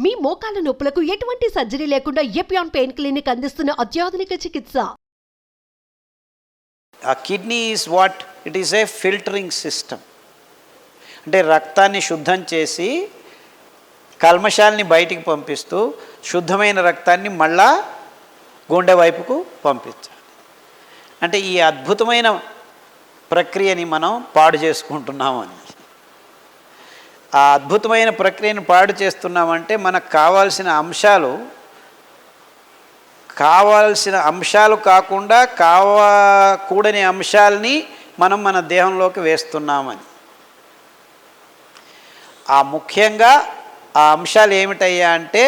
మీ మోకాల నొప్పులకు ఎటువంటి సర్జరీ లేకుండా ఎపియాన్ పెయిన్ క్లినిక్ అందిస్తున్న అత్యాధునిక చికిత్స. ఆ kidney is what? It is A filtering system. అంటే రక్తాన్ని శుద్ధం చేసి కల్మషాలని బయటికి పంపిస్తూ శుద్ధమైన రక్తాన్ని మళ్ళా గుండె వైపుకు పంపించాలి. అంటే ఈ అద్భుతమైన ప్రక్రియని మనం పాడు చేసుకుంటున్నామని. ఆ అద్భుతమైన ప్రక్రియను పాడు చేస్తున్నామంటే మనకు కావాల్సిన అంశాలు కాకుండా కూడని అంశాలని మనం మన దేహంలోకి వేస్తున్నామని. ముఖ్యంగా ఆ అంశాలు ఏమిటయ్యా అంటే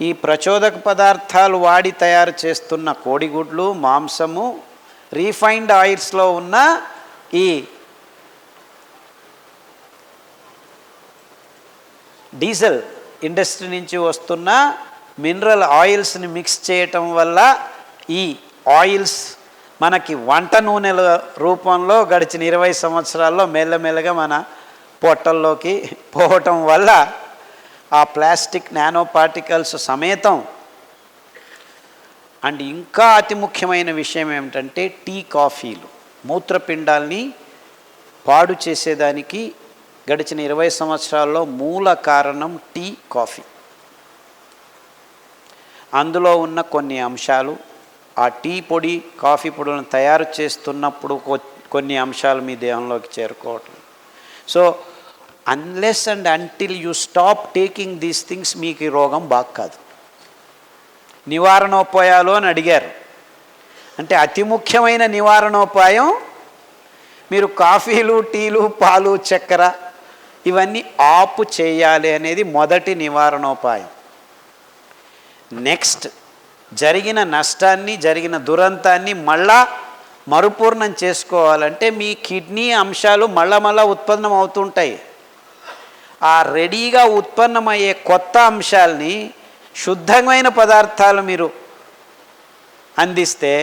ఈ ప్రచోదక పదార్థాలు వాడి తయారు చేస్తున్న కోడిగుడ్లు, మాంసము, రీఫైన్డ్ ఆయిల్స్లో ఉన్న ఈ డీజిల్ ఇండస్ట్రీ నుంచి వస్తున్న మినరల్ ఆయిల్స్ని మిక్స్ చేయటం వల్ల ఈ ఆయిల్స్ మనకి వంట నూనెల రూపంలో గడిచిన 20 సంవత్సరాల్లో మెల్లమెల్లగా మన పొట్టల్లోకి పోవటం వల్ల ఆ ప్లాస్టిక్ నానో పార్టికల్స్ సమేతం. అండ్ ఇంకా అతి ముఖ్యమైన విషయం ఏమిటంటే టీ, కాఫీలు మూత్రపిండాల్ని పాడు చేసేదానికి గడిచిన 20 సంవత్సరాల్లో మూల కారణం టీ, కాఫీ. అందులో ఉన్న కొన్ని అంశాలు ఆ టీ పొడి, కాఫీ పొడులను తయారు చేస్తున్నప్పుడు కొన్ని అంశాలు మీ దేహంలోకి చేరుకోవటం. So unless and until you stop taking these things మీకు ఈ రోగం బాగా కాదు. నివారణోపాయాలు అని అడిగారు. అంటే అతి ముఖ్యమైన నివారణోపాయం మీరు కాఫీలు, టీలు, పాలు, చక్కెర ఇవన్నీ ఆపు చేయాలి అనేది మొదటి నివారణోపాయం. నెక్స్ట్ జరిగిన నష్టాన్ని, జరిగిన దురంతాన్ని మళ్ళా మరుపూర్ణం చేసుకోవాలంటే మీ కిడ్నీ అంశాలు మళ్ళా ఉత్పన్నం అవుతుంటాయి. ఆ రెడీగా ఉత్పన్నమయ్యే కొత్త అంశాలని శుద్ధమైన పదార్థాలు మీరు అందిస్తే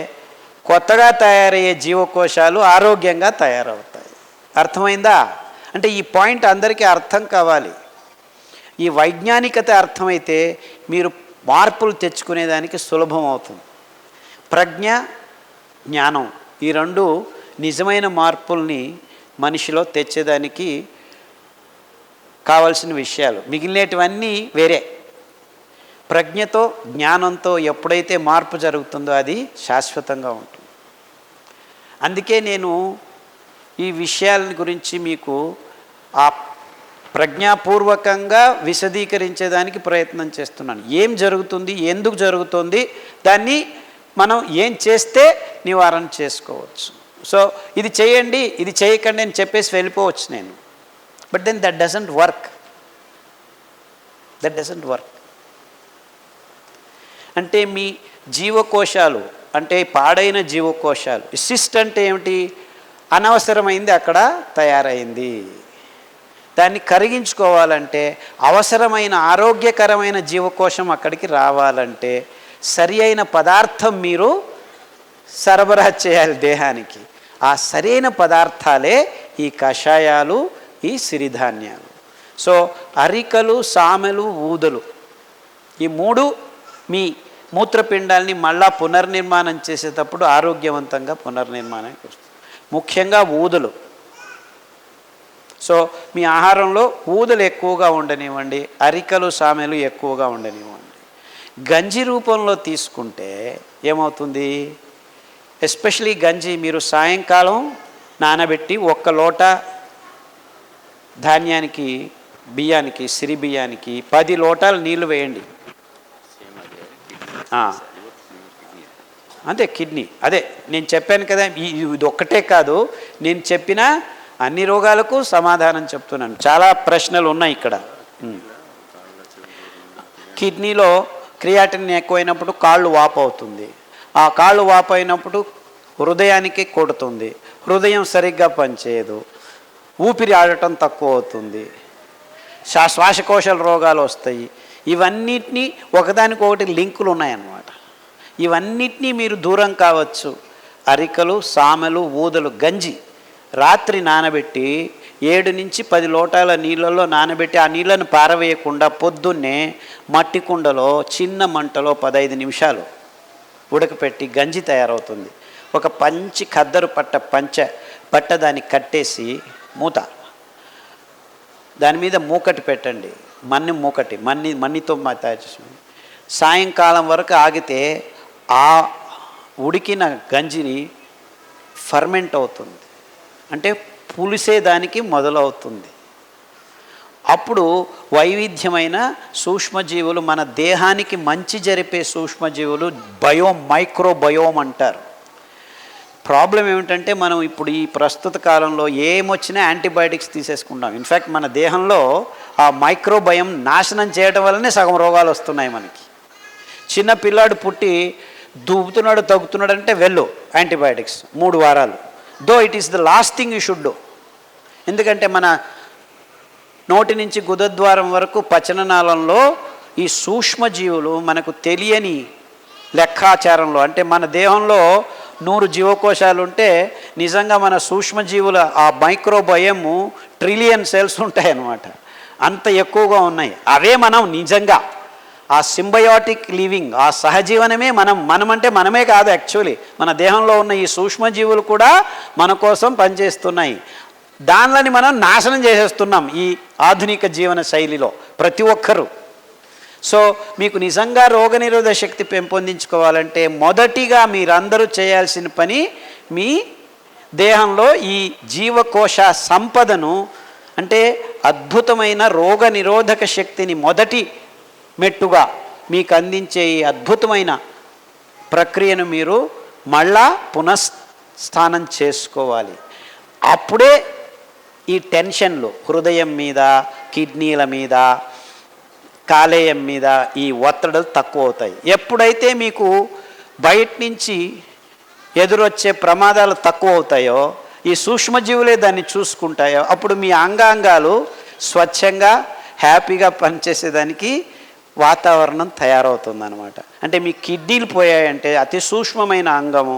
కొత్తగా తయారయ్యే జీవకోశాలు ఆరోగ్యంగా తయారవుతాయి. అర్థమైందా? అంటే ఈ పాయింట్ అందరికీ అర్థం కావాలి. ఈ వైజ్ఞానికత అర్థమైతే మీరు మార్పులు తెచ్చుకునేదానికి సులభం అవుతుంది. ప్రజ్ఞ, జ్ఞానం ఈ రెండు నిజమైన మార్పుల్ని మనిషిలో తెచ్చేదానికి కావలసిన విషయాలు. మిగిలినటువన్నీ వేరే. ప్రజ్ఞతో, జ్ఞానంతో ఎప్పుడైతే మార్పు జరుగుతుందో అది శాశ్వతంగా ఉంటుంది. అందుకే నేను ఈ విషయాల గురించి మీకు ఆ ప్రజ్ఞాపూర్వకంగా విశదీకరించేదానికి ప్రయత్నం చేస్తున్నాను. ఏం జరుగుతుంది, ఎందుకు జరుగుతుంది, దాన్ని మనం ఏం చేస్తే నివారణ చేసుకోవచ్చు. సో ఇది చేయండి, ఇది చేయకండి అని చెప్పేసి వెళ్ళిపోవచ్చు నేను. But then that doesn't work. అంటే మీ జీవకోశాలు, అంటే పాడైన జీవకోశాలు, సిస్ట్ అంటే ఏమిటి? అనవసరమైంది అక్కడ తయారైంది. దాన్ని కరిగించుకోవాలంటే అవసరమైన ఆరోగ్యకరమైన జీవకోశం అక్కడికి రావాలంటే సరి అయిన పదార్థం మీరు సరఫరా చేయాలి దేహానికి. ఆ సరైన పదార్థాలే ఈ కషాయాలు, ఈ సిరిధాన్యాలు. సో అరికలు, సామెలు, ఊదలు ఈ మూడు మీ మూత్రపిండాల్ని మళ్ళా పునర్నిర్మాణం చేసేటప్పుడు ఆరోగ్యవంతంగా పునర్నిర్మాణానికి వస్తుంది. ముఖ్యంగా ఊదలు. సో మీ ఆహారంలో ఊదలు ఎక్కువగా ఉండనివ్వండి, అరికలు, సామెలు ఎక్కువగా ఉండనివ్వండి. గంజి రూపంలో తీసుకుంటే ఏమవుతుంది? ఎస్పెషలీ గంజి మీరు సాయంకాలం నానబెట్టి 1 లోటా ధాన్యానికి, బియ్యానికి, సిరి బియ్యానికి 10 లోటాలు నీళ్లు వేయండి. అంతే. కిడ్నీ అదే నేను చెప్పాను కదా. ఇది ఒక్కటే కాదు, నేను చెప్పిన అన్ని రోగాలకు సమాధానం చెప్తున్నాను. చాలా ప్రశ్నలు ఉన్నాయి ఇక్కడ. కిడ్నీలో క్రియాటిన్ ఎక్కువైనప్పుడు కాళ్ళు వాపు అవుతుంది. ఆ కాళ్ళు వాపు అయినప్పుడు హృదయానికి కొడుతుంది. హృదయం సరిగ్గా పనిచేయదు. ఊపిరి ఆడటం తక్కువ అవుతుంది. శ్వాసకోశాల రోగాలు వస్తాయి. ఇవన్నిటినీ ఒకదానికొకటి లింకులు ఉన్నాయన్నమాట. ఇవన్నిటినీ మీరు దూరం కావచ్చు. అరికలు, సామెలు, ఊదలు, గంజి రాత్రి నానబెట్టి 7 నుంచి 10 లోటాల నీళ్ళల్లో నానబెట్టి ఆ నీళ్ళను పారవేయకుండా పొద్దున్నే మట్టి కుండలో చిన్న మంటలో 15 నిమిషాలు ఉడకపెట్టి గంజి తయారవుతుంది. ఒక పంచి ఖద్దరు పట్ట దాన్ని కట్టేసి మూత, దాని మీద మూకటి పెట్టండి, మన్నితో తయారు చేసి సాయంకాలం వరకు ఆగితే ఆ ఉడికిన గంజిని ఫర్మెంట్ అవుతుంది, అంటే పులిసేదానికి మొదలవుతుంది. అప్పుడు వైవిధ్యమైన సూక్ష్మజీవులు, మన దేహానికి మంచి జరిపే సూక్ష్మజీవులు మైక్రోబయోమ్ అంటారు. ప్రాబ్లం ఏమిటంటే మనం ఇప్పుడు ఈ ప్రస్తుత కాలంలో ఏమొచ్చినా యాంటీబయాటిక్స్ తీసేసుకుంటాం. ఇన్ఫ్యాక్ట్ మన దేహంలో ఆ మైక్రోబయం నాశనం చేయడం వల్లనే సగం రోగాలు వస్తున్నాయి మనకి. చిన్న పిల్లాడు పుట్టి దూపుతున్నాడు తగ్గుతున్నాడు అంటే వెళ్ళు యాంటీబయాటిక్స్ 3 వారాలు. Though it is the last thing you should do. ఎందుకంటే మన నోటి నుంచి గుదద్వారం వరకు పచననాళంలో ఈ సూక్ష్మజీవులు మనకు తెలియని లెక్కాచారంలో, అంటే మన దేహంలో 100 జీవకోశాలు ఉంటే నిజంగా మన సూక్ష్మజీవుల ఆ మైక్రోబయము ట్రిలియన్ సెల్స్ ఉంటాయన్నమాట. అంత ఎక్కువగా ఉన్నాయి. అవే మనం నిజంగా ఆ సింబయాటిక్ లివింగ్, ఆ సహజీవనమే మనమంటే మనమే కాదు, యాక్చువల్లీ మన దేహంలో ఉన్న ఈ సూక్ష్మజీవులు కూడా మన కోసం పనిచేస్తున్నాయి. దానిని మనం నాశనం చేసేస్తున్నాం ఈ ఆధునిక జీవన శైలిలో ప్రతి ఒక్కరూ. సో మీకు నిజంగా రోగనిరోధక శక్తి పెంపొందించుకోవాలంటే మొదటిగా మీరందరూ చేయాల్సిన పని, మీ దేహంలో ఈ జీవకోశ సంపదను, అంటే అద్భుతమైన రోగనిరోధక శక్తిని మొదటి మెట్టుగా మీకు అందించే ఈ అద్భుతమైన ప్రక్రియను మీరు మళ్ళా పునఃస్థానం చేసుకోవాలి. అప్పుడే ఈ టెన్షన్లు హృదయం మీద, కిడ్నీల మీద, కాలేయం మీద ఈ ఒత్తిడులు తక్కువ అవుతాయి. ఎప్పుడైతే మీకు బయట నుంచి ఎదురొచ్చే ప్రమాదాలు తక్కువ అవుతాయో, ఈ సూక్ష్మజీవులే దాన్ని చూసుకుంటాయో, అప్పుడు మీ అంగాంగాలు స్వచ్ఛంగా హ్యాపీగా పనిచేసేదానికి వాతావరణం తయారవుతుందన్నమాట. అంటే మీ కిడ్నీలు పోయాయంటే అతి సూక్ష్మమైన అంగము,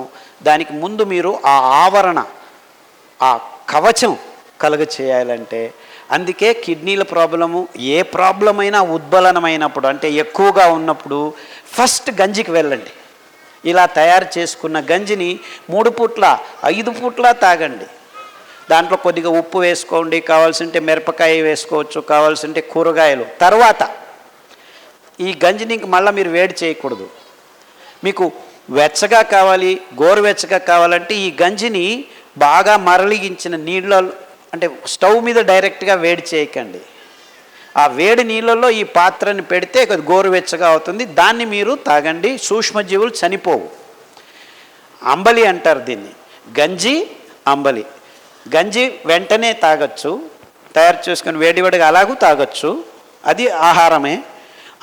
దానికి ముందు మీరు ఆ ఆవరణ, ఆ కవచం కలుగ చేయాలంటే, అందుకే కిడ్నీల ప్రాబ్లము, ఏ ప్రాబ్లం అయినా ఉద్బలనమైనప్పుడు, అంటే ఎక్కువగా ఉన్నప్పుడు ఫస్ట్ గంజికి వెళ్ళండి. ఇలా తయారు చేసుకున్న గంజిని 3 పూట్ల 5 పూట్ల తాగండి. దాంట్లో కొద్దిగా ఉప్పు వేసుకోండి, కావాల్సింటే మిరపకాయ వేసుకోవచ్చు, కావాల్సింటే కూరగాయలు. తర్వాత ఈ గంజిని ఇంక మళ్ళీ మీరు వేడి చేయకూడదు. మీకు వెచ్చగా కావాలి, గోరువెచ్చగా కావాలంటే ఈ గంజిని బాగా మరలిగించిన నీళ్ళలో, అంటే స్టవ్ మీద డైరెక్ట్గా వేడి చేయకండి, ఆ వేడి నీళ్ళల్లో ఈ పాత్రని పెడితే గోరువెచ్చగా అవుతుంది, దాన్ని మీరు తాగండి. సూక్ష్మజీవులు చనిపోవు. అంబలి అంటారు దీన్ని, గంజి అంబలి. గంజి వెంటనే తాగొచ్చు, తయారు చేసుకొని వేడివేడిగా అలాగూ తాగొచ్చు, అది ఆహారమే.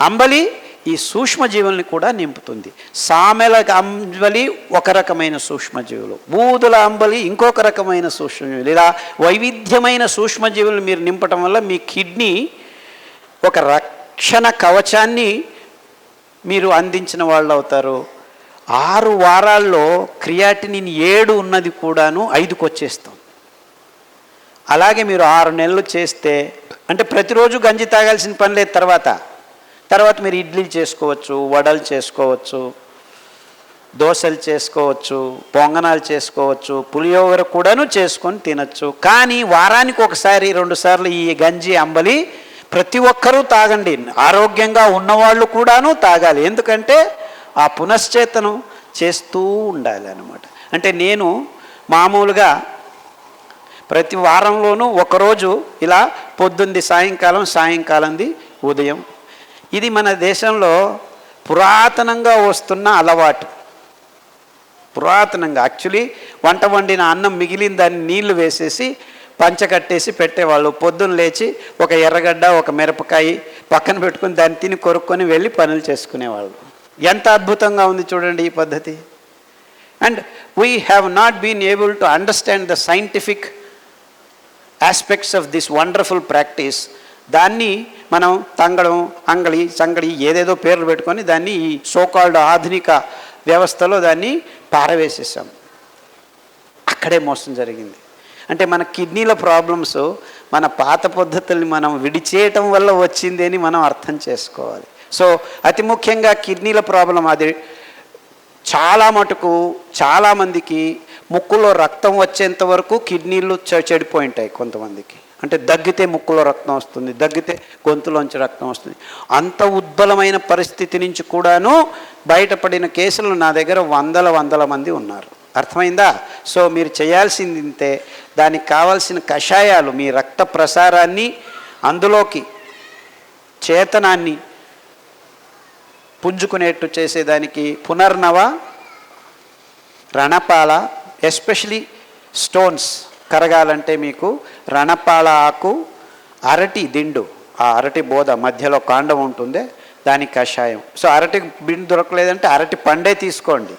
అంబలి ఈ సూక్ష్మజీవుల్ని కూడా నింపుతుంది. సామెల అంబలి ఒక రకమైన సూక్ష్మజీవులు, బూదుల అంబలి ఇంకొక రకమైన సూక్ష్మజీవులు. ఇలా వైవిధ్యమైన సూక్ష్మజీవులు మీరు నింపటం వల్ల మీ కిడ్నీ ఒక రక్షణ కవచాన్ని మీరు అందించిన వాళ్ళు అవుతారు. 6 వారాల్లో క్రియాటినిన్ 7 ఉన్నది కూడాను 5కి వచ్చేస్తాం. అలాగే మీరు 6 నెలలు చేస్తే, అంటే ప్రతిరోజు గంజి తాగాల్సిన పని లేదు. తర్వాత మీరు ఇడ్లీలు చేసుకోవచ్చు, వడలు చేసుకోవచ్చు, దోశలు చేసుకోవచ్చు, పొంగనాలు చేసుకోవచ్చు, పులియోగర కూడాను చేసుకొని తినచ్చు. కానీ వారానికి 1-2 సార్లు ఈ గంజి అంబలి ప్రతి ఒక్కరూ తాగండి. ఆరోగ్యంగా ఉన్నవాళ్ళు కూడాను తాగాలి. ఎందుకంటే ఆ పునశ్చేతనం చేస్తూ ఉండాలి అన్నమాట. అంటే నేను మామూలుగా ప్రతి వారంలోనూ ఒకరోజు ఇలా పొద్దుంది సాయంకాలంది ఉదయం. ఇది మన దేశంలో పురాతనంగా వస్తున్న అలవాటు. పురాతనంగా యాక్చువల్లీ వంట వండిన అన్నం మిగిలిన దాన్ని నీళ్లు వేసేసి పంచకట్టేసి పెట్టేవాళ్ళు. పొద్దున్న లేచి ఒక ఎర్రగడ్డ, ఒక మిరపకాయ పక్కన పెట్టుకుని దాన్ని తిని కొరుక్కొని వెళ్ళి పనులు చేసుకునేవాళ్ళు. ఎంత అద్భుతంగా ఉంది చూడండి ఈ పద్ధతి. And we have not been able to understand the scientific aspects of this wonderful practice. దాన్ని మనం తంగడం, అంగళి, సంగడి ఏదేదో పేర్లు పెట్టుకొని దాన్ని ఈ సోకాల్డ్ ఆధునిక వ్యవస్థలో దాన్ని పారవేసేసాం. అక్కడే మోసం జరిగింది. అంటే మన కిడ్నీల ప్రాబ్లమ్స్ మన పాత పద్ధతుల్ని మనం విడిచేయటం వల్ల వచ్చింది అని మనం అర్థం చేసుకోవాలి. సో అతి ముఖ్యంగా కిడ్నీల ప్రాబ్లం అది చాలా మటుకు చాలామందికి ముక్కులో రక్తం వచ్చేంత వరకు కిడ్నీలు చెడిపోయి ఉంటాయి కొంతమందికి. అంటే దగ్గితే ముక్కులో రక్తం వస్తుంది, దగ్గితే గొంతులోంచి రక్తం వస్తుంది. అంత ఉద్బలమైన పరిస్థితి నుంచి కూడాను బయటపడిన కేసులు నా దగ్గర వందల మంది ఉన్నారు. అర్థమైందా? సో మీరు చేయాల్సింది ఇంతే. దానికి కావాల్సిన కషాయాలు మీ రక్త ప్రసారాన్ని అందులోకి చేతనాన్ని పుంజుకునేట్టు చేసేదానికి పునర్నవ, రణపాల, ఎస్పెషలీ స్టోన్స్ కరగాలంటే మీకు రణపాల ఆకు, అరటి దిండు, ఆ అరటి బోధ మధ్యలో కాండం ఉంటుందే దానికి కషాయం. సో అరటి బిండు దొరకలేదంటే అరటి పండే తీసుకోండి,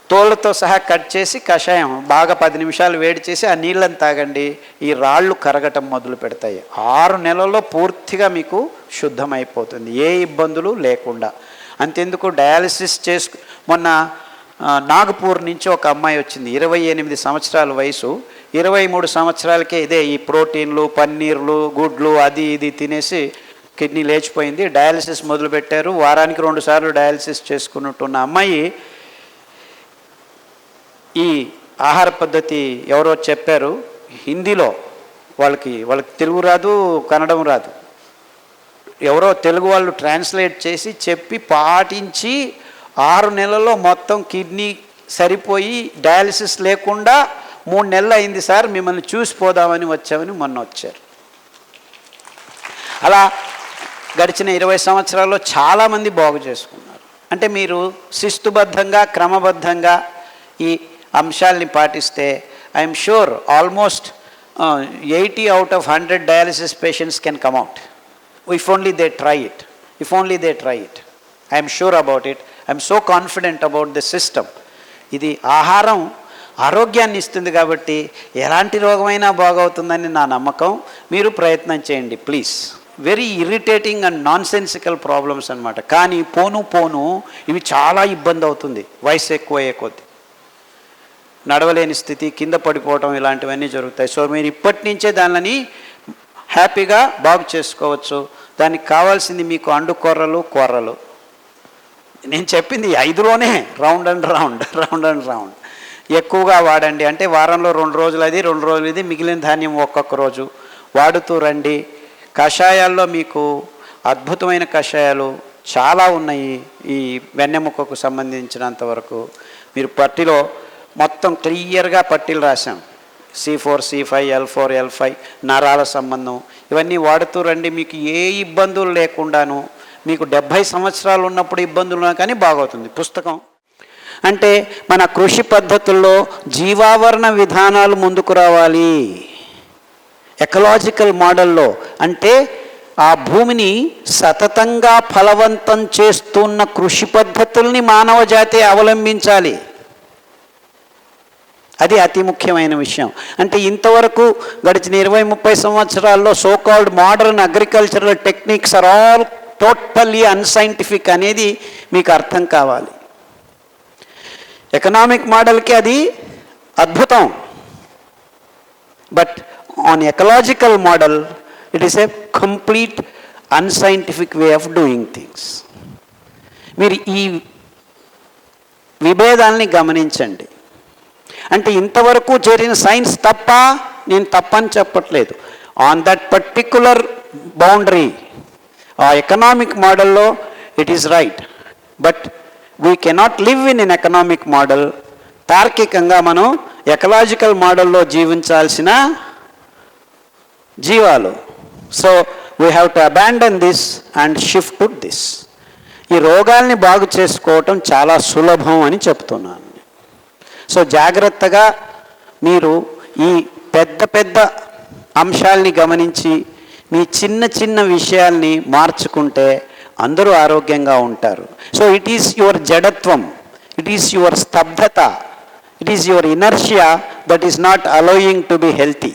తోళ్ళతో సహా కట్ చేసి కషాయం బాగా 10 నిమిషాలు వేడి చేసి ఆ నీళ్ళని తాగండి. ఈ రాళ్ళు కరగటం మొదలు పెడతాయి. 6 నెలల్లో పూర్తిగా మీకు శుద్ధమైపోతుంది, ఏ ఇబ్బందులు లేకుండా. అంతెందుకు డయాలసిస్ మొన్న నాగపూర్ నుంచి ఒక అమ్మాయి వచ్చింది, 28 సంవత్సరాల వయసు. 23 సంవత్సరాలకే ఇదే ఈ ప్రోటీన్లు, పన్నీర్లు, గుడ్లు అది ఇది తినేసి కిడ్నీ లేచిపోయింది. డయాలసిస్ మొదలుపెట్టారు. వారానికి 2 సార్లు డయాలసిస్ చేసుకున్నట్టున్న అమ్మాయి ఈ ఆహార పద్ధతి ఎవరో చెప్పారు హిందీలో, వాళ్ళకి తెలుగు రాదు, కన్నడం రాదు, ఎవరో తెలుగు వాళ్ళు ట్రాన్స్లేట్ చేసి చెప్పి పాటించి 6 నెలల్లో మొత్తం కిడ్నీ సరిపోయి డయాలసిస్ లేకుండా 3 నెలలు అయింది సార్, మిమ్మల్ని చూసిపోదామని వచ్చామని మొన్న వచ్చారు. అలా గడిచిన 20 సంవత్సరాల్లో చాలామంది బాగు చేసుకున్నారు. అంటే మీరు శిస్తుబద్ధంగా క్రమబద్ధంగా ఈ అంశాలని పాటిస్తే I'm sure almost 80 out of 100 dialysis patients can come out if only they try it. I'm sure about it. I'm so confident about the system. ఇది ఆహారం ఆరోగ్యాన్ని ఇస్తుంది కాబట్టి ఎలాంటి రోగమైనా బాగవుతుందని నా నమ్మకం. మీరు ప్రయత్నం చేయండి please. Very irritating and non sensical problems అనమాట. కానీ పోను ఇవి చాలా ఇబ్బంది అవుతుంది వయసు ఎక్కువయ్యే కొద్ది. నడవలేని స్థితి, కింద పడిపోవటం ఇలాంటివన్నీ జరుగుతాయి. సో మీరు ఇప్పటి నుంచే దానిని హ్యాపీగా బాగు చేసుకోవచ్చు. దానికి కావాల్సింది మీకు అండుకొర్రలు, కొర్రలు. నేను చెప్పింది 5లోనే రౌండ్ అండ్ రౌండ్ ఎక్కువగా వాడండి. అంటే వారంలో 2 రోజులు అది, 2 రోజులు ఇది, మిగిలిన ధాన్యం ఒక్కొక్క రోజు వాడుతూ రండి. కషాయాల్లో మీకు అద్భుతమైన కషాయాలు చాలా ఉన్నాయి. ఈ వెన్నెముకకు సంబంధించినంత వరకు మీరు పట్టిలో మొత్తం క్లియర్గా పట్టీలు రాశాం. C4, C5, L4, L5 నరాల సంబంధం ఇవన్నీ వాడుతూ రండి. మీకు ఏ ఇబ్బందులు లేకుండాను, మీకు 70 సంవత్సరాలు ఉన్నప్పుడు ఇబ్బందులు ఉన్నా కానీ బాగవుతుంది. పుస్తకం అంటే మన కృషి పద్ధతుల్లో జీవావరణ విధానాలు ముందుకు రావాలి. ఎకలాజికల్ మోడల్లో అంటే ఆ భూమిని సతతంగా ఫలవంతం చేస్తున్న కృషి పద్ధతుల్ని మానవ జాతి అవలంబించాలి. అది అతి ముఖ్యమైన విషయం. అంటే ఇంతవరకు గడిచిన 20-30 సంవత్సరాల్లో so called modern agricultural techniques are all totally unscientific అనేది మీకు అర్థం కావాలి. ఎకనామిక్ మోడల్కి అది అద్భుతం, but on ecological model it is a complete unscientific way of doing things. మీరు ఈ విభేదాల్ని గమనించండి. అంటే ఇంతవరకు చేరిన సైన్స్ తప్ప, నేను తప్పని చెప్పట్లేదు. ఆన్ దట్ పర్టిక్యులర్ బౌండరీ ఆ ఎకనామిక్ మోడల్లో it is right, but we cannot live in an economic model. తార్కికంగా మనం ఎకలాజికల్ మోడల్లో జీవించాల్సిన జీవాలు. So we have to abandon this and shift to this. ఈ రోగాల్ని బాగు చేసుకోవటం చాలా సులభం అని చెప్తున్నాను. సో జాగ్రత్తగా మీరు ఈ పెద్ద అంశాల్ని గమనించి మీ చిన్న విషయాల్ని మార్చుకుంటే అందరూ ఆరోగ్యంగా ఉంటారు. సో ఇట్ ఈస్ యువర్ జడత్వం, ఇట్ ఈస్ యువర్ స్తబ్దత, it is your inertia that is not allowing to be healthy.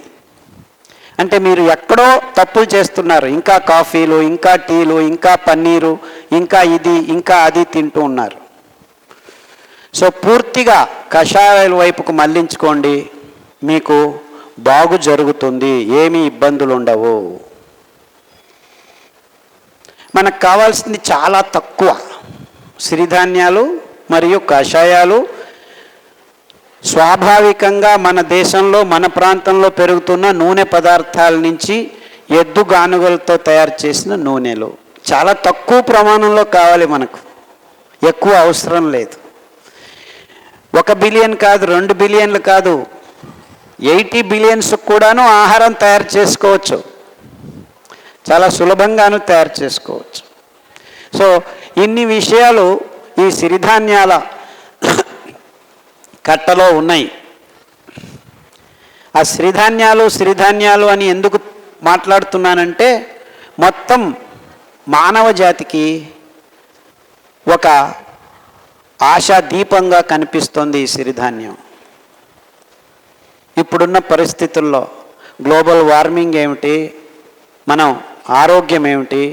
అంటే మీరు ఎక్కడో తప్పులు చేస్తున్నారు. ఇంకా కాఫీలు, ఇంకా టీలు, ఇంకా పన్నీరు, ఇంకా ఇది ఇంకా అది తింటూ ఉన్నారు. సో పూర్తిగా కషాయాల వైపుకు మళ్లించుకోండి. మీకు బాగు జరుగుతుంది, ఏమీ ఇబ్బందులు ఉండవు. మనకు కావాల్సింది చాలా తక్కువ, సిరిధాన్యాలు మరియు కషాయాలు. స్వాభావికంగా మన దేశంలో మన ప్రాంతంలో పెరుగుతున్న నూనె పదార్థాల నుంచి ఎద్దు గానుగలతో తయారు చేసిన నూనెలు చాలా తక్కువ ప్రమాణంలో కావాలి, మనకు ఎక్కువ అవసరం లేదు. 1 బిలియన్ కాదు, 2 బిలియన్లు కాదు, 80 బిలియన్స్ కూడాను ఆహారం తయారు చేసుకోవచ్చు, చాలా సులభంగాను తయారు చేసుకోవచ్చు. సో ఇన్ని విషయాలు ఈ సిరిధాన్యాల కట్టలో ఉన్నాయి. ఆ సిరిధాన్యాలు అని ఎందుకు మాట్లాడుతున్నానంటే, మొత్తం మానవ జాతికి ఒక ఆశా దీపంగా కనిపిస్తుంది ఈ సిరిధాన్యం. ఇప్పుడున్న పరిస్థితుల్లో గ్లోబల్ వార్మింగ్ ఏమిటి, మనం ఆరోగ్యం ఏమిటి,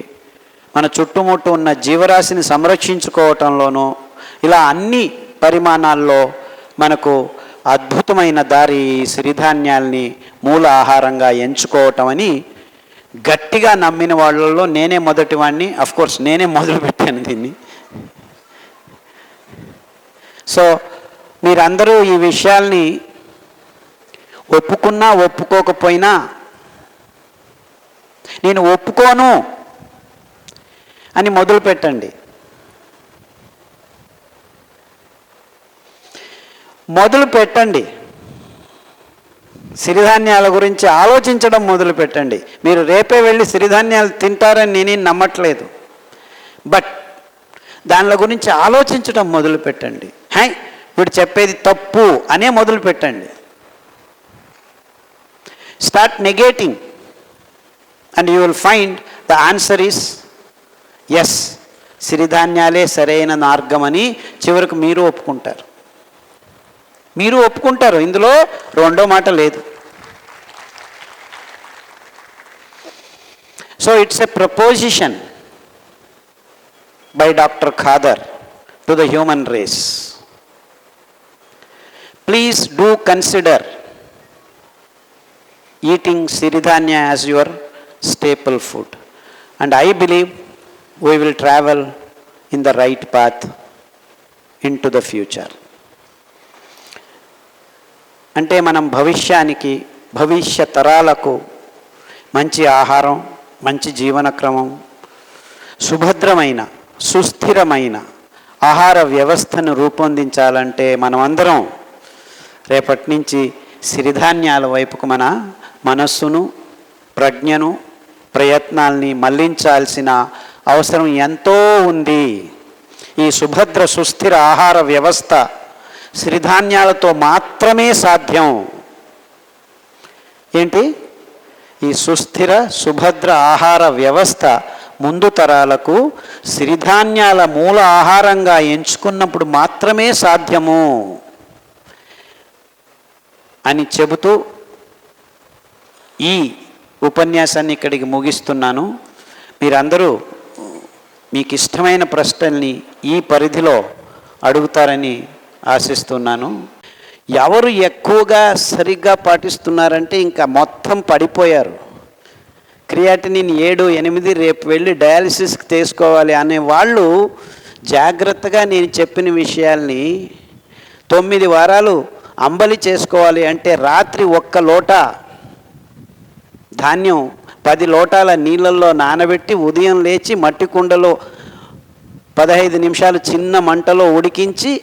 మన చుట్టుముట్టు ఉన్న జీవరాశిని సంరక్షించుకోవటంలోనూ ఇలా అన్ని పరిమాణాల్లో మనకు అద్భుతమైన దారి సిరిధాన్యాల్ని మూల ఆహారంగా ఎంచుకోవటం అని గట్టిగా నమ్మిన వాళ్ళలో నేనే మొదటివాడిని. అఫ్కోర్స్ నేనే మొదలుపెట్టాను దీన్ని. సో మీరందరూ ఈ విషయాల్ని ఒప్పుకున్నా ఒప్పుకోకపోయినా, నేను ఒప్పుకోను అని మొదలుపెట్టండి. సిరిధాన్యాల గురించి ఆలోచించడం మొదలు పెట్టండి. మీరు రేపే వెళ్ళి సిరిధాన్యాలు తింటారని నేనేం నమ్మట్లేదు, బట్ దానిల గురించి ఆలోచించడం మొదలు పెట్టండి. వీడు చెప్పేది తప్పు అనే మొదలు పెట్టండి. Start negating and you will find the answer is yes, సిరిధాన్యాలే సరైన మార్గమని చివరికి మీరు ఒప్పుకుంటారు. ఇందులో రెండో మాట లేదు. So it's a proposition by doctor Khader to the human race. Please do consider eating siridhanya as your staple food, and I believe we will travel in the right path into the future. అంటే మనం భవిష్య తరాలకు మంచి ఆహారం, మంచి జీవన క్రమం, సుభద్రమైన సుస్థిరమైన ఆహార వ్యవస్థను రూపొందించాలంటే మనమందరం రేపటి నుంచి సిరిధాన్యాల వైపుకు మన మనస్సును, ప్రజ్ఞను, ప్రయత్నాల్ని మళ్లించాల్సిన అవసరం ఎంతో ఉంది. ఈ సుభద్ర సుస్థిర ఆహార వ్యవస్థ సిరిధాన్యాలతో మాత్రమే సాధ్యం. ఏంటి? ఈ సుస్థిర సుభద్ర ఆహార వ్యవస్థ ముందు తరాలకు సిరిధాన్యాల మూల ఆహారంగా ఎంచుకున్నప్పుడు మాత్రమే సాధ్యము అని చెబుతూ ఈ ఉపన్యాసాన్ని ఇక్కడికి ముగిస్తున్నాను. మీరందరూ మీకు ఇష్టమైన ప్రశ్నల్ని ఈ పరిధిలో అడుగుతారని ఆశిస్తున్నాను. ఎవరు ఎక్కువగా సరిగ్గా పాటిస్తున్నారంటే ఇంకా మొత్తం పడిపోయారు. క్రియాటినిన్ 7, 8 రేపు వెళ్ళి డయాలిసిస్కి తీసుకోవాలి అనే వాళ్ళు జాగ్రత్తగా నేను చెప్పిన విషయాల్ని 9 వారాలు అంబలి చేసుకోవాలి అంటే రాత్రి 1 లోటా ధాన్యం 10 లోటాల నీళ్ళల్లో నానబెట్టి ఉదయం లేచి మట్టి కుండలో 15 నిమిషాలు చిన్న మంటలో ఉడికించి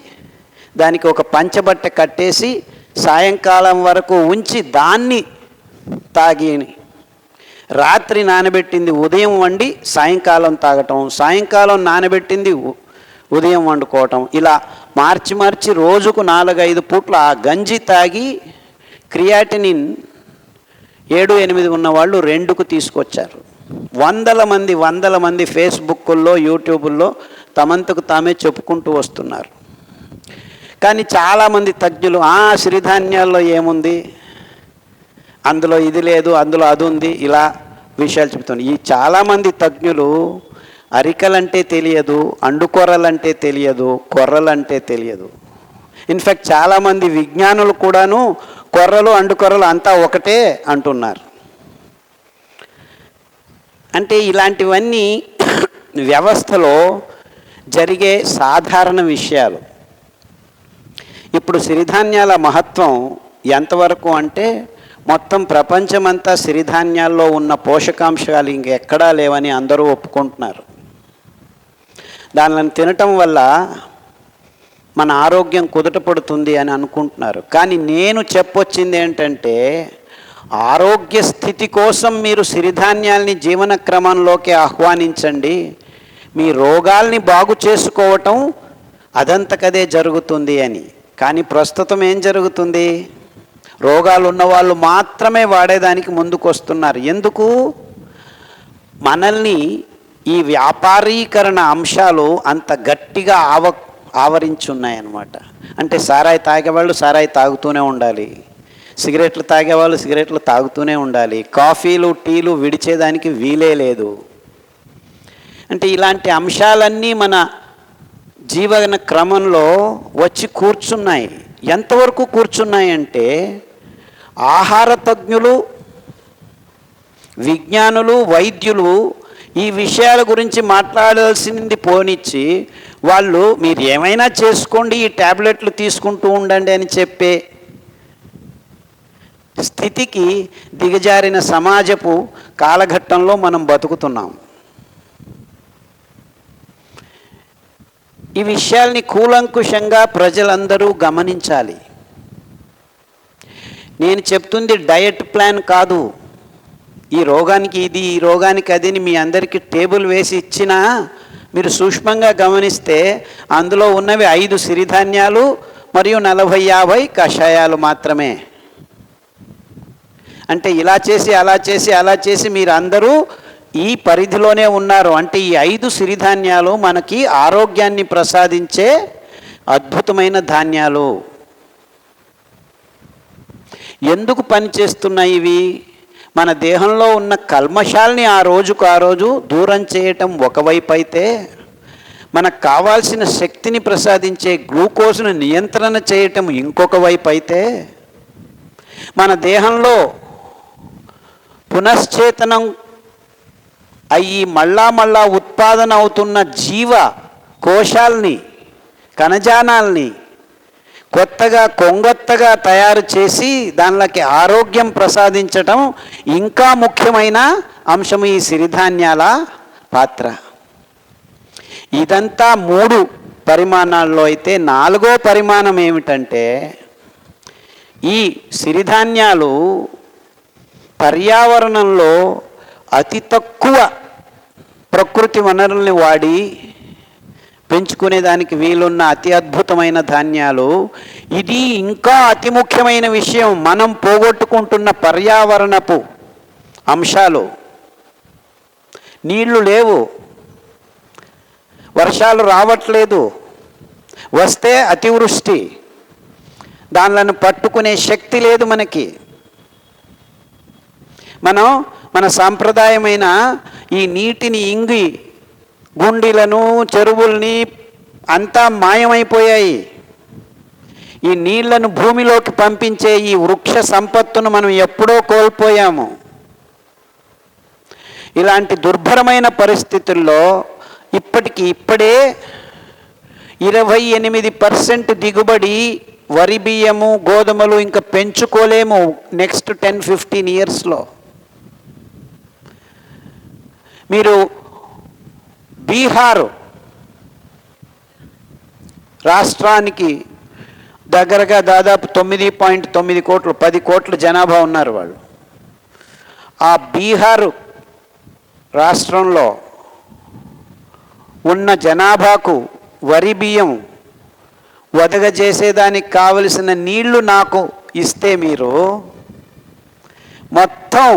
దానికి ఒక పంచబట్ట కట్టేసి సాయంకాలం వరకు ఉంచి దాన్ని తాగి, రాత్రి నానబెట్టింది ఉదయం వండి సాయంకాలం తాగటం, సాయంకాలం నానబెట్టింది ఉదయం వండుకోవటం, ఇలా మార్చి రోజుకు 4-5 పూట్ల ఆ గంజి తాగి క్రియాటినిన్ 7-8 ఉన్నవాళ్ళు 2కు తీసుకొచ్చారు. వందల మంది ఫేస్బుక్ల్లో, యూట్యూబుల్లో తమంతకు తామే చెప్పుకుంటూ వస్తున్నారు. కానీ చాలామంది తజ్ఞులు సిరిధాన్యాల్లో ఏముంది, అందులో ఇది లేదు, అందులో అది ఉంది, ఇలా విషయాలు చెబుతున్నారు. ఈ చాలామంది తజ్ఞులు అరికలంటే తెలియదు, అండుకొర్రలంటే తెలియదు, కొర్రలంటే తెలియదు. ఇన్ఫ్యాక్ట్ చాలామంది విజ్ఞానులు కూడాను కొర్రలు అండుకొర్రలు అంతా ఒకటే అంటున్నారు. అంటే ఇలాంటివన్నీ వ్యవస్థలో జరిగే సాధారణ విషయాలు. ఇప్పుడు సిరిధాన్యాల మహత్వం ఎంతవరకు అంటే మొత్తం ప్రపంచమంతా సిరిధాన్యాల్లో ఉన్న పోషకాంశాలు ఇంకెక్కడా లేవని అందరూ ఒప్పుకుంటున్నారు. దానిని తినటం వల్ల మన ఆరోగ్యం కుదుటపడుతుంది అని అనుకుంటున్నారు. కానీ నేను చెప్పొచ్చింది ఏంటంటే ఆరోగ్య స్థితి కోసం మీరు సిరిధాన్యాల్ని జీవన క్రమంలోకి ఆహ్వానించండి. మీ రోగాల్ని బాగు చేసుకోవటం అదంతకదే జరుగుతుంది అని. కానీ ప్రస్తుతం ఏం జరుగుతుంది? రోగాలు ఉన్నవాళ్ళు మాత్రమే వాడేదానికి ముందుకు వస్తున్నారు. ఎందుకు? మనల్ని ఈ వ్యాపారీకరణ అంశాలు అంత గట్టిగా ఆవరించున్నాయన్నమాట. అంటే సారాయి తాగేవాళ్ళు సారాయి తాగుతూనే ఉండాలి, సిగరెట్లు తాగేవాళ్ళు సిగరెట్లు తాగుతూనే ఉండాలి, కాఫీలు టీలు విడిచేదానికి వీలే లేదు. అంటే ఇలాంటి అంశాలన్నీ మన జీవన క్రమంలో వచ్చి కూర్చున్నాయి. ఎంతవరకు కూర్చున్నాయంటే ఆహార తజ్ఞులు, విజ్ఞానులు, వైద్యులు ఈ విషయాల గురించి మాట్లాడాల్సింది పోనిచ్చి వాళ్ళు మీరు ఏమైనా చేసుకోండి, ఈ ట్యాబ్లెట్లు తీసుకుంటూ ఉండండి అని చెప్పే స్థితికి దిగజారిన సమాజపు కాలఘట్టంలో మనం బతుకుతున్నాం. ఈ విషయాల్ని కూలంకుషంగా ప్రజలందరూ గమనించాలి. నేను చెప్తుంది డయట్ ప్లాన్ కాదు. ఈ రోగానికి ఇది, ఈ రోగానికి అది అని మీ అందరికీ టేబుల్ వేసి ఇచ్చినా మీరు సూక్ష్మంగా గమనిస్తే అందులో ఉన్నవి 5 సిరిధాన్యాలు మరియు 40-50 కషాయాలు మాత్రమే. అంటే ఇలా చేసి అలా చేసి అలా చేసి మీరు అందరూ ఈ పరిధిలోనే ఉన్నారు. అంటే ఈ 5 సిరిధాన్యాలు మనకి ఆరోగ్యాన్ని ప్రసాదించే అద్భుతమైన ధాన్యాలు. ఎందుకు పనిచేస్తున్నాయి ఇవి? మన దేహంలో ఉన్న కల్మషాల్ని ఆ రోజు దూరం చేయటం ఒకవైపు అయితే, మనకు కావాల్సిన శక్తిని ప్రసాదించే గ్లూకోజ్ను నియంత్రణ చేయటం ఇంకొక వైపు అయితే, మన దేహంలో పునశ్చేతనం అయ్యి మళ్ళా ఉత్పాదన అవుతున్న జీవ కోశాల్ని, కణజానాల్ని కొత్తగా కొంగొత్తగా తయారు చేసి దానిలోకి ఆరోగ్యం ప్రసాదించటం ఇంకా ముఖ్యమైన అంశం ఈ సిరిధాన్యాల పాత్ర. ఇదంతా 3 పరిమాణాల్లో అయితే 4వ పరిమాణం ఏమిటంటే ఈ సిరిధాన్యాలు పర్యావరణంలో అతి తక్కువ ప్రకృతి వనరుల్ని వాడి పెంచుకునేదానికి వీలున్న అతి అద్భుతమైన ధాన్యాలు. ఇది ఇంకా అతి ముఖ్యమైన విషయం, మనం పోగొట్టుకుంటున్న పర్యావరణపు అంశాలు. నీళ్లు లేవు, వర్షాలు రావట్లేదు, వస్తే అతివృష్టి, దానిలను పట్టుకునే శక్తి లేదు మనకి. మనం మన సాంప్రదాయమైన ఈ నీటిని ఇంగి గుండీలను, చెరువుల్ని అంతా మాయమైపోయాయి. ఈ నీళ్లను భూమిలోకి పంపించే ఈ వృక్ష సంపత్తును మనం ఎప్పుడో కోల్పోయాము. ఇలాంటి దుర్భరమైన పరిస్థితుల్లో ఇప్పుడే 28% దిగుబడి వరి బియ్యము, గోధుమలు ఇంకా పెంచుకోలేము నెక్స్ట్ 10-15 ఇయర్స్లో. మీరు బీహార్ రాష్ట్రానికి దగ్గరగా దాదాపు 9.9 కోట్లు, 10 కోట్ల జనాభా ఉన్నారు వాళ్ళు. ఆ బీహార్ రాష్ట్రంలో ఉన్న జనాభాకు వరి బియ్యం వదగజేసేదానికి కావలసిన నీళ్లు నాకు ఇస్తే మీరు మొత్తం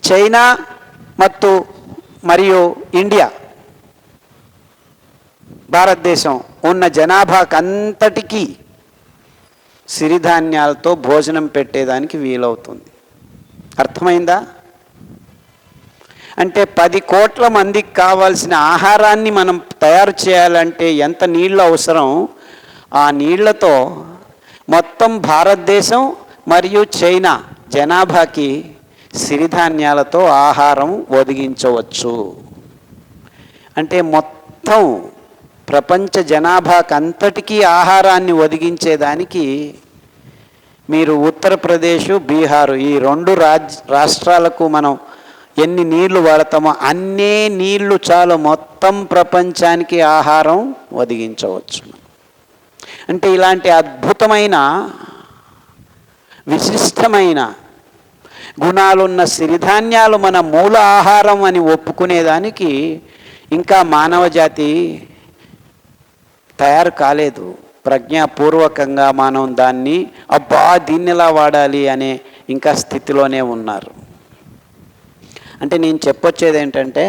చైనా మరియు ఇండియా, భారతదేశం ఉన్న జనాభాకు అంతటికీ సిరిధాన్యాలతో భోజనం పెట్టేదానికి వీలవుతుంది. అర్థమైందా? అంటే 10 కోట్ల మందికి కావాల్సిన ఆహారాన్ని మనం తయారు చేయాలంటే ఎంత నీళ్ళు అవసరం, ఆ నీళ్లతో మొత్తం భారతదేశం మరియు చైనా జనాభాకి సిరిధాన్యాలతో ఆహారం ఒదిగించవచ్చు. అంటే మొత్తం ప్రపంచ జనాభాకి అంతటికీ ఆహారాన్ని ఒదిగించేదానికి మీరు ఉత్తరప్రదేశ్, బీహారు ఈ 2 రాష్ట్రాలకు మనం ఎన్ని నీళ్లు వాడతామో అన్నే నీళ్లు చాలు మొత్తం ప్రపంచానికి ఆహారం ఒదిగించవచ్చు. అంటే ఇలాంటి అద్భుతమైన విశిష్టమైన గుణాలున్న సిరిధాన్యాలు మన మూల ఆహారం అని ఒప్పుకునేదానికి ఇంకా మానవ జాతి తయారు కాలేదు. ప్రజ్ఞాపూర్వకంగా మనం దాన్ని దీన్ని ఎలా వాడాలి అనే ఇంకా స్థితిలోనే ఉన్నారు. అంటే నేను చెప్పొచ్చేది ఏంటంటే,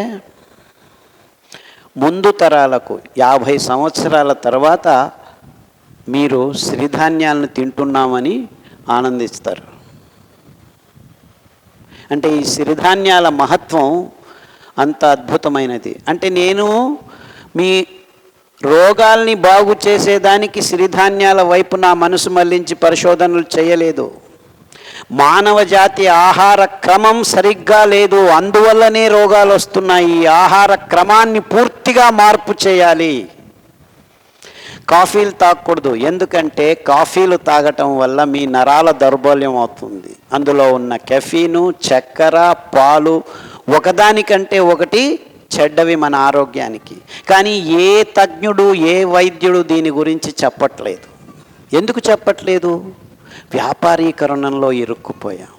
ముందు తరాలకు 50 సంవత్సరాల తర్వాత మీరు సిరిధాన్యాలను తింటున్నామని ఆనందిస్తారు. అంటే ఈ సిరిధాన్యాల మహత్వం అంత అద్భుతమైనది. అంటే నేను మీ రోగాల్ని బాగు చేసేదానికి సిరిధాన్యాల వైపు నా మనసు మళ్లించి పరిశోధనలు చేయలేదు. మానవ జాతి ఆహార క్రమం సరిగ్గా లేదు, అందువల్లనే రోగాలు వస్తున్నాయి. ఈ ఆహార క్రమాన్ని పూర్తిగా మార్పు చేయాలి. కాఫీలు తాగకూడదు, ఎందుకంటే కాఫీలు తాగటం వల్ల మీ నరాల దౌర్బల్యం అవుతుంది. అందులో ఉన్న కెఫీను, చక్కెర, పాలు ఒకదానికంటే ఒకటి చెడ్డవి మన ఆరోగ్యానికి. కానీ ఏ తజ్ఞుడు, ఏ వైద్యుడు దీని గురించి చెప్పట్లేదు. ఎందుకు చెప్పట్లేదు? వ్యాపారీకరణలో ఇరుక్కుపోయాం.